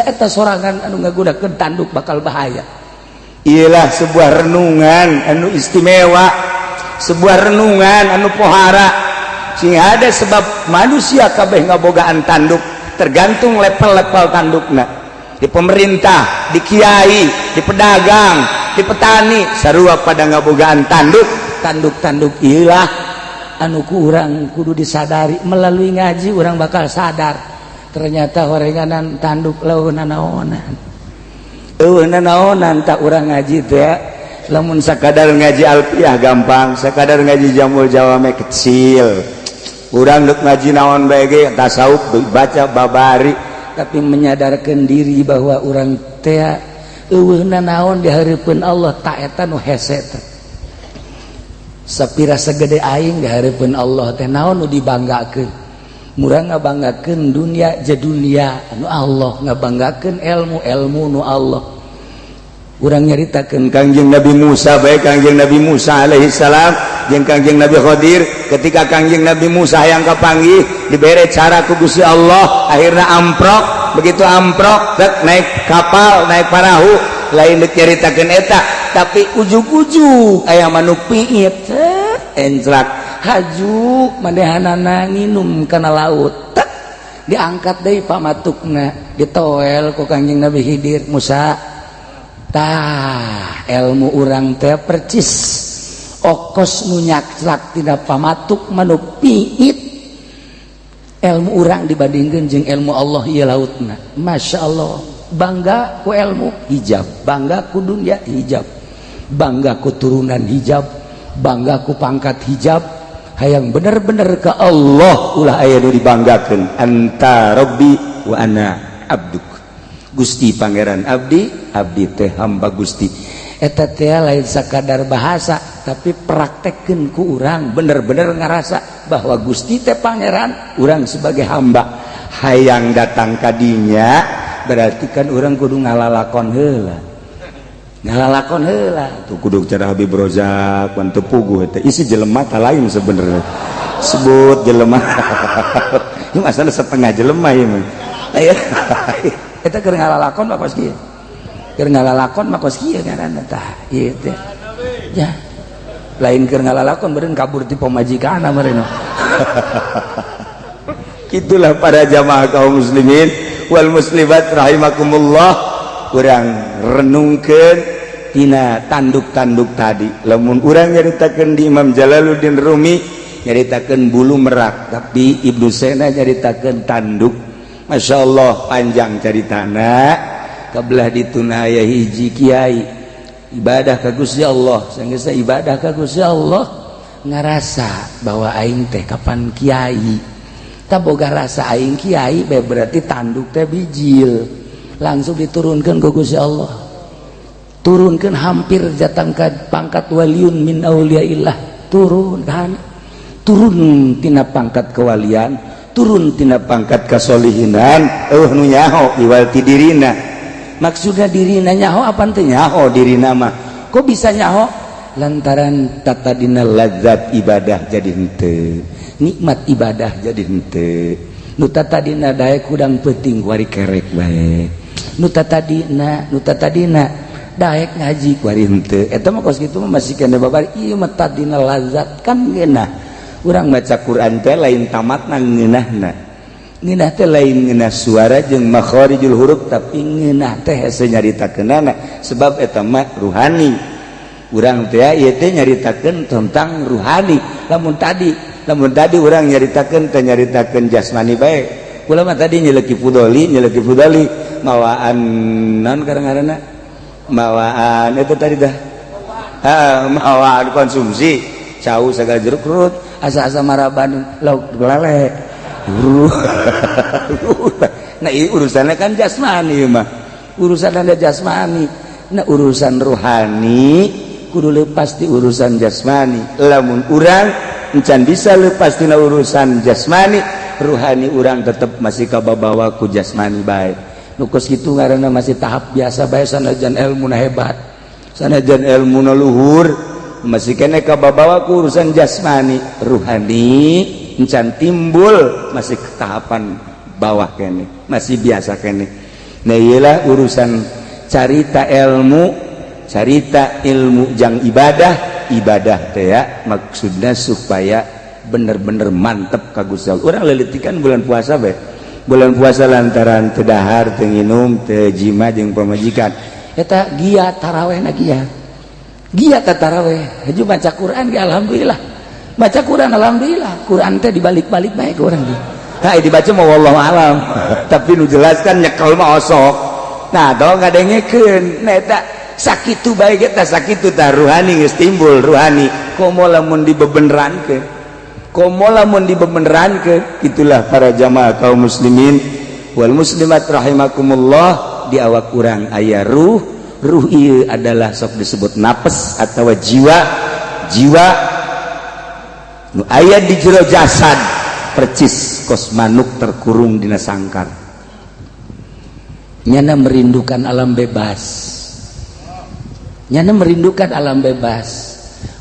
eta sorangan anu ngagunakeun tanduk bakal bahaya. Iyalah sebuah renungan anu istimewa, sebuah renungan anu pohara. Sehingga ada sebab manusia kabeh ngabogaan tanduk, tergantung level-level tandukna. Di pemerintah, di kiai, di pedagang, di petani, sarua pada ngabogaan tanduk iyalah anu ku urang kudu disadari. Melalui ngaji urang bakal sadar ternyata horenganan tanduk leuweunna naonan. Eueunna naonan tak urang ngaji teh. Lamun sakadar ngaji alfiah gampang, sakadar ngaji jamul jawame kecil. Urang dek ngaji naon bae ge tasawuf baca babari, tapi menyadarkan diri bahwa urang teh eueuna naon di hareupeun Allah ta eta nu hese teh. Sapira sagede aing di hareupeun Allah teh naon nu dibanggakeun. Murang ngabanggakeun dunia je dunia anu Allah, ngabanggakeun ilmu nu Allah. Urang nyaritakeun Kangjeng Nabi Musa bae Kangjeng Nabi Musa alaihi salam jeung Kangjeng Nabi Khadir ketika Kangjeng Nabi Musa yang kapanggih dibere cara ku Gusti Allah akhirna amprok. Begitu amprok naik kapal naik perahu lain deuk nyaritakeun eta tapi ujug-ujug aya manuk piit encrak haju manehanana nginum kana laut diangkat deui pamatukna ditoel ku Kangjeng Nabi Khidir Musa. Tah ilmu urang teh percis okos nu nyakrak tina pamatuk manuk piit. Ilmu urang dibandingkeun jeung ilmu Allah ieu lautna. Masya Allah, bangga ku ilmu hijab, bangga ku dunia hijab, bangga ku turunan hijab, bangga ku pangkat hijab. Hayang bener-bener ke Allah ulah aya nu dibanggakeun. Anta rabbi wa ana abduk. Gusti Pangeran abdi, abdi teh hamba Gusti. Eta teh lain sakadar bahasa, tapi praktekkeun ku urang bener-bener ngarasa bahwa Gusti teh pangeran, urang sebagai hamba. Hayang datang kadinya berarti kan urang kudu ngalalakon heula. Ngalalakon heula. Tuh kudu cara Habib Rozak pan teu puguh eta. Isi jelema tah lain sebenarnya. Sebut jelema. Ini masalah setengah jelema ieu mah. Eta keur ngalalakon mah kos kieu. Keur ngalalakon mah kos kieu ngaranna tah. Ieu teh. Ya. Lain keur ngalalakon beureun kabur ti pamajikanna meureun. Itulah para jamaah kaum muslimin wal muslimat rahimakumullah, urang renungkeun tina tanduk-tanduk tadi. Lamun urang nyaritakeun di Imam Jalaluddin Rumi nyaritakeun bulu merak, tapi Ibnu Sena nyaritakeun tanduk. Masya Allah panjang caritana. Kabelah dituna aya hiji kiai ibadah ka Gusti Allah, sanggeus ibadah ka Gusti Allah ngarasa bahwa aing teh kapan kiai. Tak boga rasa aing kiai berarti tanduk teh bijil. Langsung diturunkan ke Gusti Allah. Turunkan hampir jatang ke pangkat waliun min auliyaillah. Turun kan. Turun tina pangkat kewalian, turun tina pangkat kasolihinan. Nu nyaho iwal ti dirina. Maksudnya dirina nyaho apa teh nyaho dirina mah. Kok bisa nyaho? Lantaran tata dina lazat ibadah jadi henteu. Nikmat ibadah jadi henteu. Nu tata dina daek kudang peuting kuari kerek bae. Nu tata dina daek ngaji kuari henteu. Eta mah kos kitu mah masih kena babari ieu mah tadina lazat kan geunah. Urang baca Quran teh lain tamatna ngeunahna. Ngeunah teh lain ngeunah suara jeung makharijul huruf, tapi ngeunah teh hese nyaritakeunana sebab eta mah ruhani. Urang teh ieu teh nyaritakeun tentang ruhani. Lamun tadi urang nyaritakeun teh nyaritakeun jasmani bae. Kula mah tadi nyeleki fudoli mawaan naon karangaranna? Mawaan eta tadi dah. Mawaan konsumsi. Cau sagala jeruk rut, asa-asa maraban lauk lele. Nah ini urusannya kan jasmani mah. Urusan ada jasmani. Nah urusan rohani kudu lepas di urusan jasmani. Lamun urang encan bisa lepas tina urusan jasmani, rohani urang tetep masih kababawa ku jasmani bae. Nu kos kitu ngaranna masih tahap biasa bae sanajan ilmuna hebat. Sanajan ilmuna luhur masih kene kababawa ku urusan jasmani, rohani encan timbul masih ke tahapan bawah kene, masih biasa kene. Nah iyalah urusan carita ilmu jang ibadah teh ya, maksudnya supaya bener-bener mantep ka Gusti Allah. Urang leulitikan bulan puasa bae. Bulan puasa lantaran teu dahar, teu nginum, teu jima jeung pamajikan. Eta giat tarawehna giat. Giat taraweh. Haju baca Quran ge alhamdulillah. Baca Quran alhamdulillah. Quran teh dibalik-balik bae ke urang ge. Nah, dibaca mah wallahu alam. Tapi nu jelaskan nyekel mah osok. Nah, dong ngadengekeun. Nah eta sakitu bae eta sakitu tah ruhani geus timbul ruhani. Komo lamun dibebenerankeun. Itulah para jamaah kaum muslimin wal muslimat rahimakumullah, di awak urang aya ruh. Ruh ieu adalah sok disebut nafas atawa jiwa nu aya di jero jasad percis kos manuk terkurung dina sangkar. Nyana merindukan alam bebas.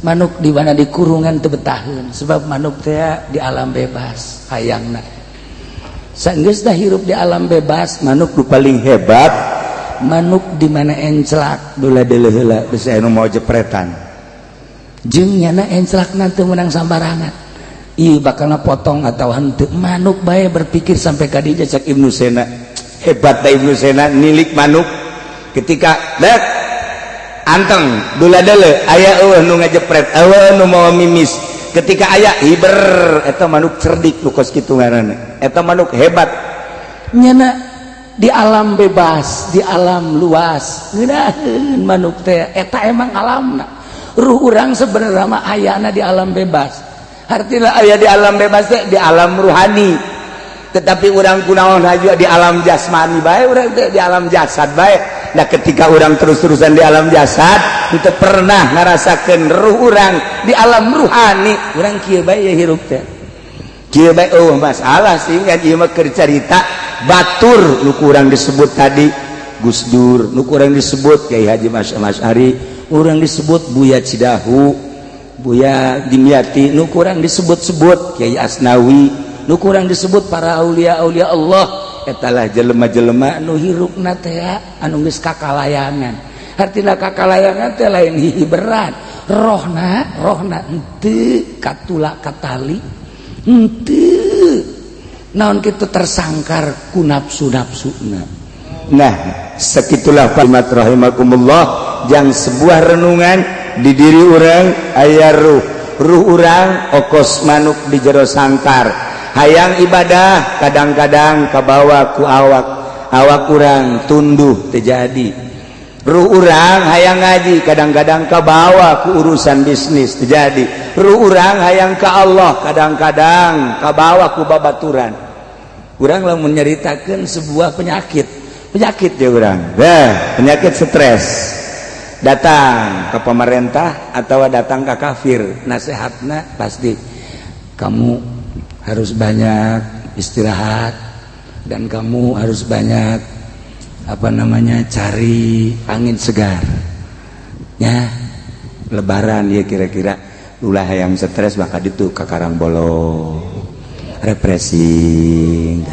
Manuk di mana di kurungan teu betaheun sebab manuk teh di alam bebas hayangna. Saenggeus dah hirup di alam bebas, manuk nu paling hebat manuk di mana enclak dula deuleu heula geus aya nu mau jepretan. Jeung nyana enclakna teu meunang sambarangan. Ieu bakalna potong atau henteu. Manuk bae berpikir sampai ka dieu cak Ibnu Sena. Hebat da Ibnu Sena nilik manuk. Ketika dek anteng dula deuleu aya eueuh nu ngajepret, eueuh nu mau mimis. Ketika aya hiber eta manuk cerdik nu kos kitu ngaranna. Eta manuk hebat. Nyana di alam bebas, di alam luas ngeunaheun manuk teh eta emang alamna. Ruh urang sebenarnya mah ayana di alam bebas. Artinya aya di alam bebas teh di alam ruhani. tetapi orang kunaon haju di alam jasmani bae, orang di alam jasad bae. Nah ketika orang terus-terusan di alam jasad itu pernah ngarasakeun ruh orang di alam ruhani, orang kieu bae ya hirup teh kieu bae. Oh masalah sih kan ieu mah keur carita batur nu kurang disebut tadi Gus Dur, nu kurang disebut Kyai Haji Masyari, urang disebut Buya Cidahu, Buya Dimyati, nu kurang disebut-sebut Kyai Asnawi, nu kurang disebut para aulia-aulia Allah. Etalah jelema-jelema nu hirupna teh anu geus kakalayangan. Artina kakalayangan teh lain hihi berat, rohna henteu katula katali, henteu naon kitu tersangkar ku nafsu-nafsuna. Nah, sakitulah kalimat rahimakumullah yang sebuah renungan di diri orang aya ruh orang okos manuk di jero sangkar, hayang ibadah kadang-kadang kabawa ku awak urang tunduh terjadi. Ruh urang hayang ngaji kadang-kadang kabawa ku urusan bisnis terjadi. Ruh urang hayang ka Allah kadang-kadang kabawa ku babaturan. Urang lamun nyaritakeun sebuah penyakit ya urang. Penyakit stres. Datang ke pemerintah atau datang ke kafir, nasihatnya pasti kamu harus banyak istirahat dan kamu harus banyak cari angin segar ya. Lebaran ya kira-kira ulah yang stres bakal itu ke Karangbolo refreshing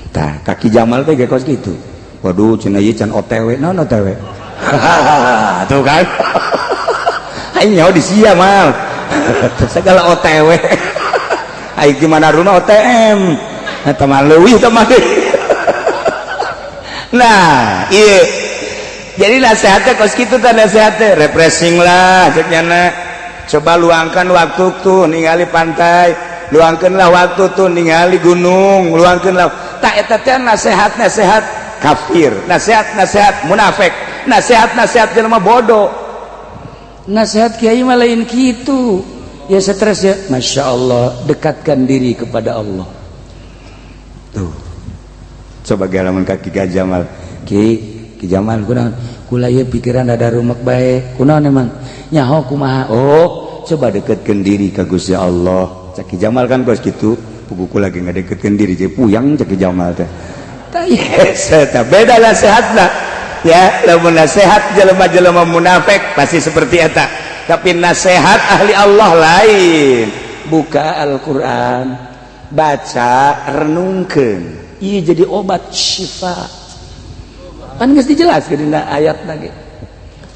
tah kaki Jamal teh gekos gitu. Waduh cenah ieu can OTW naon OTW tuh kan aing nyaho di sia mal segala OTW aing gimana runa OTM eta mah leuwih teh mah. Nah ieu jadi nasihatnya kos kitu teh nasihatnya refreshing lah cek nyana. Coba luangkan waktu tuh ningali pantai, luangkeunlah waktu tuh ningali gunung, luangkeunlah tak eta teh nasihat kafir, nasihat munafik, nasihat jelema bodoh. Nasihat kiai mah lain kitu. Ya stres ya, Masya Allah, dekatkan diri kepada Allah. Tuh, coba galaman kaki Jamal, Ki Jamal, kula ya pikiran ada rumek baik, kunaon emang nyaho kumaha. Oh, coba dekatkan diri ka Gusti Allah. Caki Jamal kan kos gitu, puguku lagi ngadekatkan diri, jadi puyang Caki Jamal teh. Yes, beda nasihatna ya. Lamun nasihat jelema-jelema munafik pasti seperti eta, tapi nasihat ahli Allah lain. Buka Al-Quran, baca, renungkeun, ieu jadi obat syifa. Kan geus dijelaskeun dina ayat lagi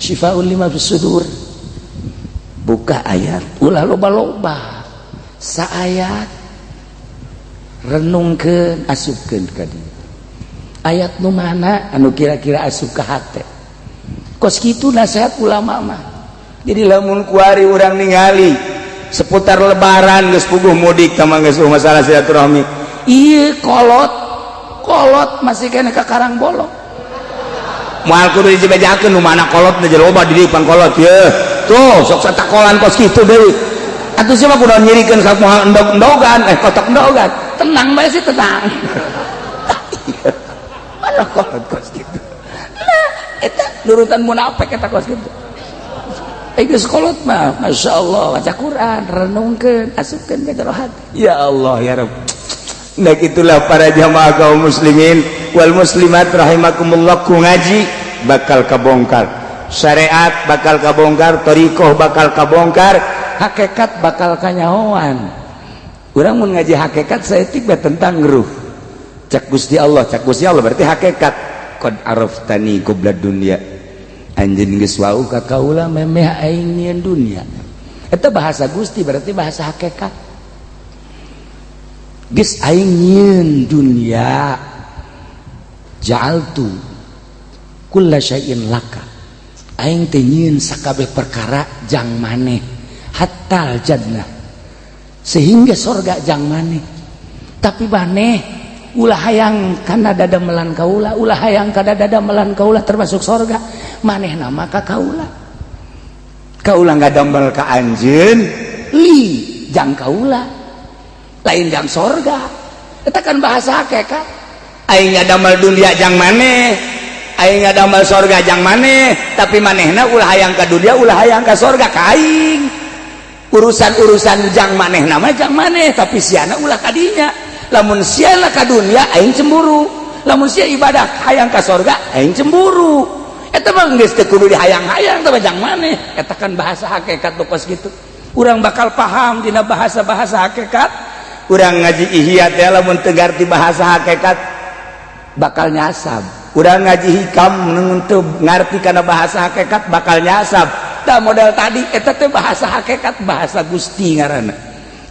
syifaul lima fis sudur. Buka ayat ulah loba-loba sa ayat, renungkeun, asupkeun ka dieu ayat nu mana anu kira-kira asup ka hate. Kos kitu nasihat ulama mah. Jadi lamun kuari urang ningali seputar lebaran geus puguh mudik tah geus masalah silaturahmi. Ieu kolot masih kena ka Karangbolo. Moal kudu dibejakeun nu mana kolot na loba di dipan kolot ye. Tuh sok satakolan kos kitu deui. Atuh siapa kudu nyirikeun ka moal endog-endogan kotok endogan. Tenang bae sih tenang. Mana kolot kos gitu. Nah, eta nurutan munafik eta kos gitu. Geus kolot mah Masya Allah baca Quran, renungkeun, asupkeun ka jero hati. Ya Allah ya Rabb. Nah itulah para jamaah kaum muslimin wal muslimat rahimakumullah, ku ngaji bakal kabongkar, syariat bakal kabongkar, thariqah bakal kabongkar, hakikat bakal kanyahoan. Urang mun ngaji hakikat saeutik bae tentang ruh. Cak Gusti Allah berarti hakikat. Qad araftani qabla dunya, anjeun geus wau ka kaula memeh aing nyieun dunya. Eta bahasa Gusti berarti bahasa hakikat. Geus aing nyieun dunya, ja'altu kulla syai'in laka, aing teh nyieun sakabeh perkara jang maneh, hatta jannah, sehingga surga jang maneh. Tapi maneh ulah hayang kana dada melan kaula, ulah hayang kada dada melan kaula termasuk surga, maneh nama ka kaula. Kaula ngadambel ka anjeun li jang kaula lain jang surga. eta kan bahasa hakikat. Aing ngadamel dunia jang maneh, aing ngadamel sorga jang maneh, tapi manehna ulah hayang ka dunia, ulah hayang ka sorga ka aing. Urusan-urusan jang manehna mah jang maneh, tapi siana ulah ka dinya. Lamun siana ka dunia aing cemburu, lamun sia ibadah hayang ka sorga aing cemburu. Eta mah geus teu kudu dihayang-hayang teh jang maneh. Eta kan bahasa hakikat tuh kos gitu. Urang bakal paham dina bahasa-bahasa hakikat. Urang ngaji ihya teh lamun teu ngarti bahasa hakikat bakal nyasab. Urang ngaji hikam mun teu ngarti kana bahasa hakikat bakal nyasab. Tah model tadi eta teh bahasa hakikat, bahasa Gusti ngaranna.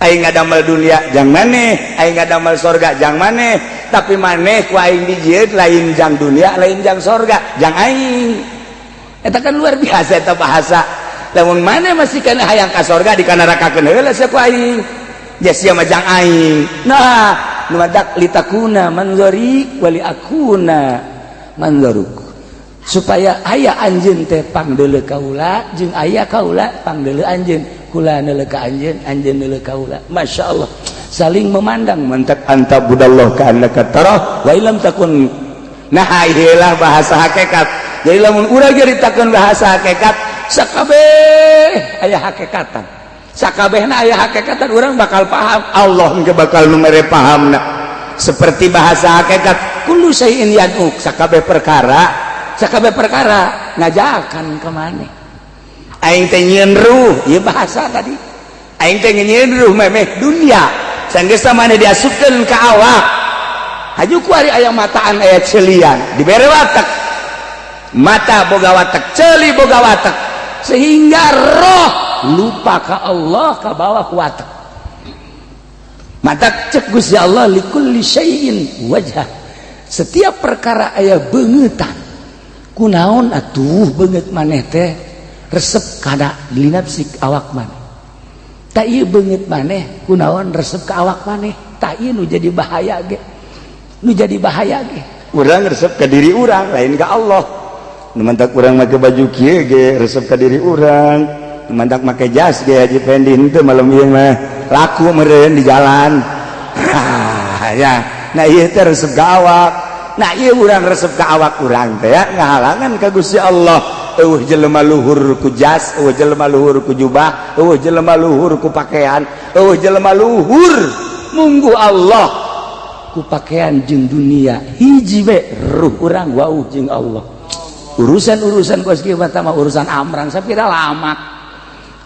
Aing ngadamel dunia jang maneh, aing ngadamel sorga jang maneh, tapi maneh ku aing dijieun lain jang dunia, lain jang sorga, jang aing. Eta kan luar biasa eta bahasa. Lamun maneh masih kana hayang ka sorga dikanarakakeun heula sia ku aing. Ya sia mah jang aing. Nah, numadak litakuna manzori wali akuna manzoruk, supaya aya anjeun teh pangdeuleu kaula jeung aya kaula pangdeuleu anjeun, kula neuleu ka anjeun, anjeun neuleu kaula. Masyaallah, saling memandang. Mantak anta budallah ka annaka tarah wa illam takun. Nah ieu bahasa hakikat. Jadi lamun urang nyaritakeun bahasa hakikat, sakabeh aya hakikatan. Sakabehna aya hakikatan, urang bakal paham. Allah engke bakal nu mere pahamna. Seperti bahasa hakikat, kullu syai'in yad'uk, sakabeh perkara ngajakan ka maneh. Aing teh nyieun ruh, ieu bahasa tadi. Aing teh nyieun ruh memeh dunia. Sanggeus maneh diasupkeun ka awak. Haju ku ari aya mataan aya ceelian, dibere watek. Mata boga watek, ceuli boga watek. Sehingga roh lupa ka Allah ka bawah watek. Mata cek Gusti Allah likulli syai'in wajah. Setiap perkara aya beungetan. Kunaon atuh beungeut maneh teh resep kana linapsik awak maneh. Ta ieu beungeut maneh kunaon resep ka awak maneh. Ta ieu nu jadi bahaya ge. Nu jadi bahaya ge. Urang resep ka diri urang lain ka Allah. Nu mantak urang make baju kieu ge resep ka diri urang. Nu mantak make jas ge Haji Fendi henteu malam ieu mah laku meureun di jalan. Ya, nah ieu teh resep ka awak. Nah ieu urang resep ka awak urang teh ya ngahalangan ka Gusti Allah. Eueuh jelema luhur ku jas, eueuh jelema luhur ku jubah, eueuh jelema luhur ku pakaian, eueuh jelema luhur munggu Allah ku pakaian jeung dunia. Hiji we ruh urang wauh jeung Allah. Urusan-urusan kos kieu mah urusan amrang sapira lama.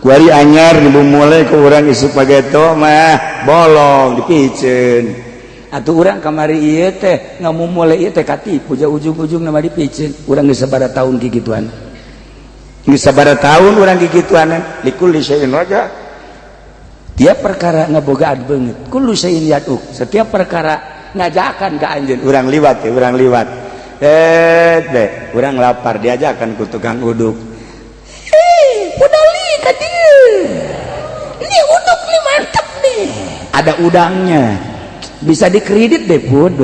Kuari anyar dibumulai ke urang isuk pageto mah bolong dipiceun. Atuh urang kamari ieu teh ngamumule ieu teh katipu ja ujung-ujungna mah dipiceun. Urang geus sabaraha taun kikituan. Geus sabaraha taun urang kikituan likulli syai'in wajah. Tiap perkara ngabogaan beungeut. Kullu syai'in yad'uk. Setiap perkara ngajakan ka anjeun. Urang liwat ya, urang liwat. Deh, urang lapar diajakan ku tukang uduk. Udali ka dieu. Ini uduk nih mantap nih. Ada udangnya. Bisa dikredit deh pud.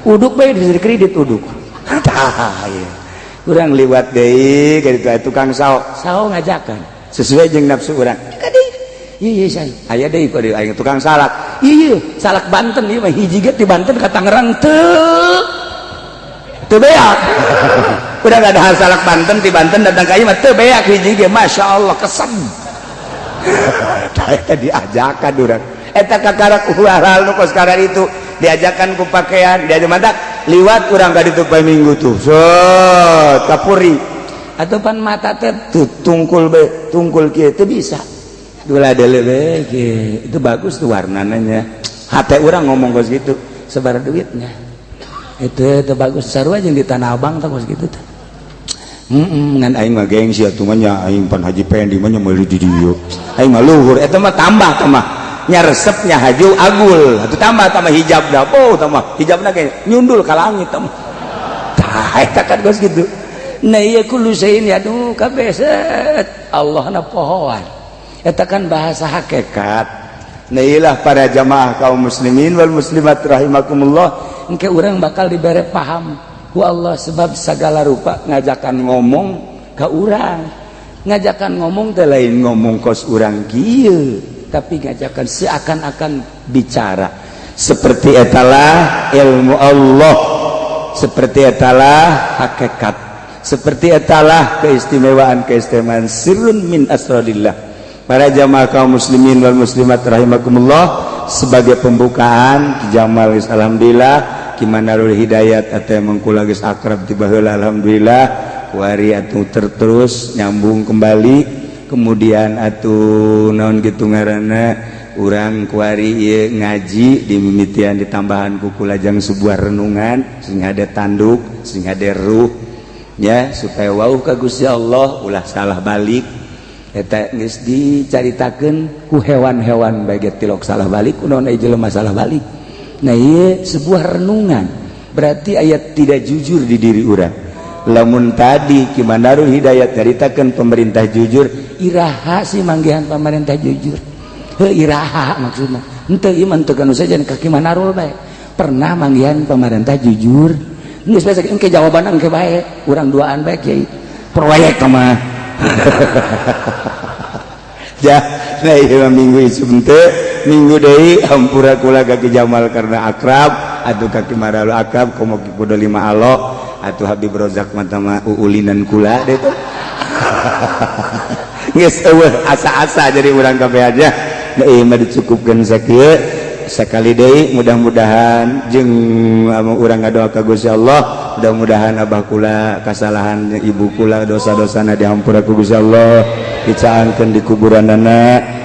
Uduk bae bisa dikredit uduk. Tah ieu. Urang liwat deui ka ditu tukang sao. Sao ngajakan sesuai jeung nafsu urang. Ka deui. Ieu say. Aya deui ku aya tukang salak. Ieu salak Banten ieu mah hiji ge ti Banten ka Tangerang teu. Teu beak. Udah gak ada hal salak Banten di Banten datang ka ieu mah teu beak hiji ge masyaallah kesem. Eta diajakan urang. Eta kakara ku halal nu kos karar itu diajakan ku pakaian, diajak madak liwat urang ka ditu poe Minggu tuh. Set kapuri. Atuh pan mata teh tungkul be, tungkul kieu teu bisa. Dula deuleu we itu bagus tuh warnanya nya. Hate urang ngomong kos gitu, sebar duitnya. Itu bagus sarua jeung di Tanah Abang tah kos kitu teh. Ngan aing mah gengsi atuh mah nya aing pan Haji Pendi mah nya meuli di dieu. Aing mah luhur eta mah tambah tah mah. Nya resepnya haju agul. Atuh tambah hijab da. Oh tah mah hijabna ge nyundul ka langit tah mah. Tah eta kan kos kitu. Nah ieu kullu syai'in yadu kabeh set Allahna pohoan. Eta kan bahasa hakikat. Nah iyalah para jamaah kaum muslimin wal muslimat rahimakumullah, engke urang bakal dibere paham ku Allah sebab segala rupa ngajakan ngomong ka urang. Ngajakan ngomong teh lain ngomong kos urang kieu, tapi ngajakan seakan-akan bicara. seperti etalah ilmu Allah, seperti etalah hakikat, seperti etalah keistimewaan sirrun min asrarillah. Para jamaah kaum muslimin wal muslimat rahimakumullah, sebagai pembukaan Jamal alhamdulillah kimanarul hidayat ate mengkula geus akrab ti baheula alhamdulillah wari atuh terus nyambung kembali. Kemudian atuh naon kitu ngaranna urang kuari ieu ngaji di mimitian ditambahan ku kulajang sebuah renungan sing ada tanduk sing ada ruh ya supaya wauh ka Gusti Allah ulah salah balik eta geus dicaritakeun ku hewan-hewan bae tilok salah balik kunaon aya jelema salah balik. Nah ieu sebuah renungan berarti ayat tidak jujur di diri urang. Lamun tadi kimanarul hidayat nyaritakeun pemerintah jujur, iraha sih manggihan pemerintah jujur. Iraha maksudnya ente iman teu kanu saja ka kimanarul bae pernah manggihan pemerintah jujur geus bae engke jawaban engke bae urang duaan bae kiai proyek mah ya nah ieu minggu isu teu minggu deui hampura kula ka Jamal karena akrab atuh ka kimanarul akrab komo kudu 5 alo atuh Habib Rozak mata mah uulinan kula deh tuh geus eueuh asa-asa jadi urang kabeh aja. Nah, mah dicukupkeun sakieu sakali deui mudah-mudahan jeung urang ngadoa ka Gusti Allah mudah-mudahan abah kula kasalahan ibu kula dosa-dosana dihampura ku Gusti Allah dicaangkeun di kuburanana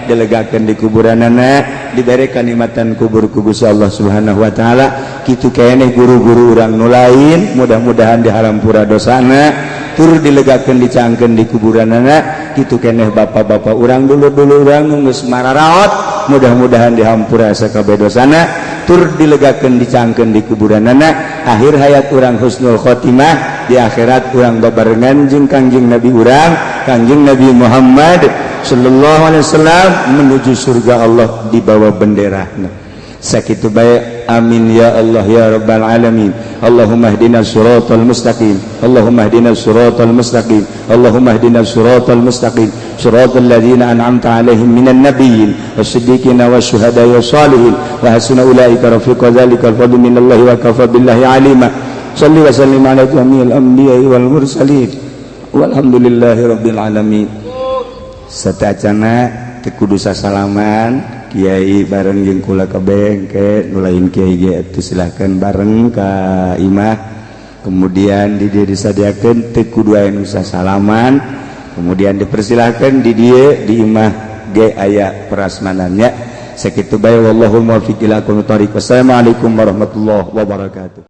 dilegakeun di kuburanana dibere kanikmatan kubur ku Gusti Allah Subhanahu wa taala kitu keneh guru-guru urang nu lain mudah-mudahan dihampura dosana tur dilegakeun dicaangkeun di kuburanana kitu keneh bapak-bapak urang dulu-dulu urang nu geus mararaot mudah-mudahan dihampura sakabeh dosana tur dilegakeun dicaangkeun di kuburanana akhir hayat urang husnul khotimah di akhirat urang babarengan jeung Kangjeng Nabi urang Kangjeng Nabi Muhammad sallallahu alaihi wasallam menuju surga Allah di bawah benderana sakitu bae amin ya Allah ya rabbal alamin. Allahumma ihdinas siratal mustaqim Allahumma ihdinas siratal mustaqim Allahumma ihdinas siratal mustaqim siratal ladzina an'amta 'alaihim minan nabiyyin wasiddiqina wasyuhada'i wassalihin wa hasuna ulaika rafiqa dzalikal fadlu minallahi wa kafa billahi 'alima. Shalli wa sallim 'ala jamil anbiya'i wal mursalin walhamdulillahi rabbil alamin. Satacana teu kudu sasalaman Kiai bareng jeung kula kabeh engke nu lain kiai ge atuh silakan bareng ka imah kemudian di dieu disadiakeun teu kudu aya nu sasalaman kemudian dipersilahkan di dieu di imah ge aya prasmanannya sakitu bae wallahu muwaffiq ila aqwamit thoriq. Wassalamualaikum warahmatullahi wabarakatuh.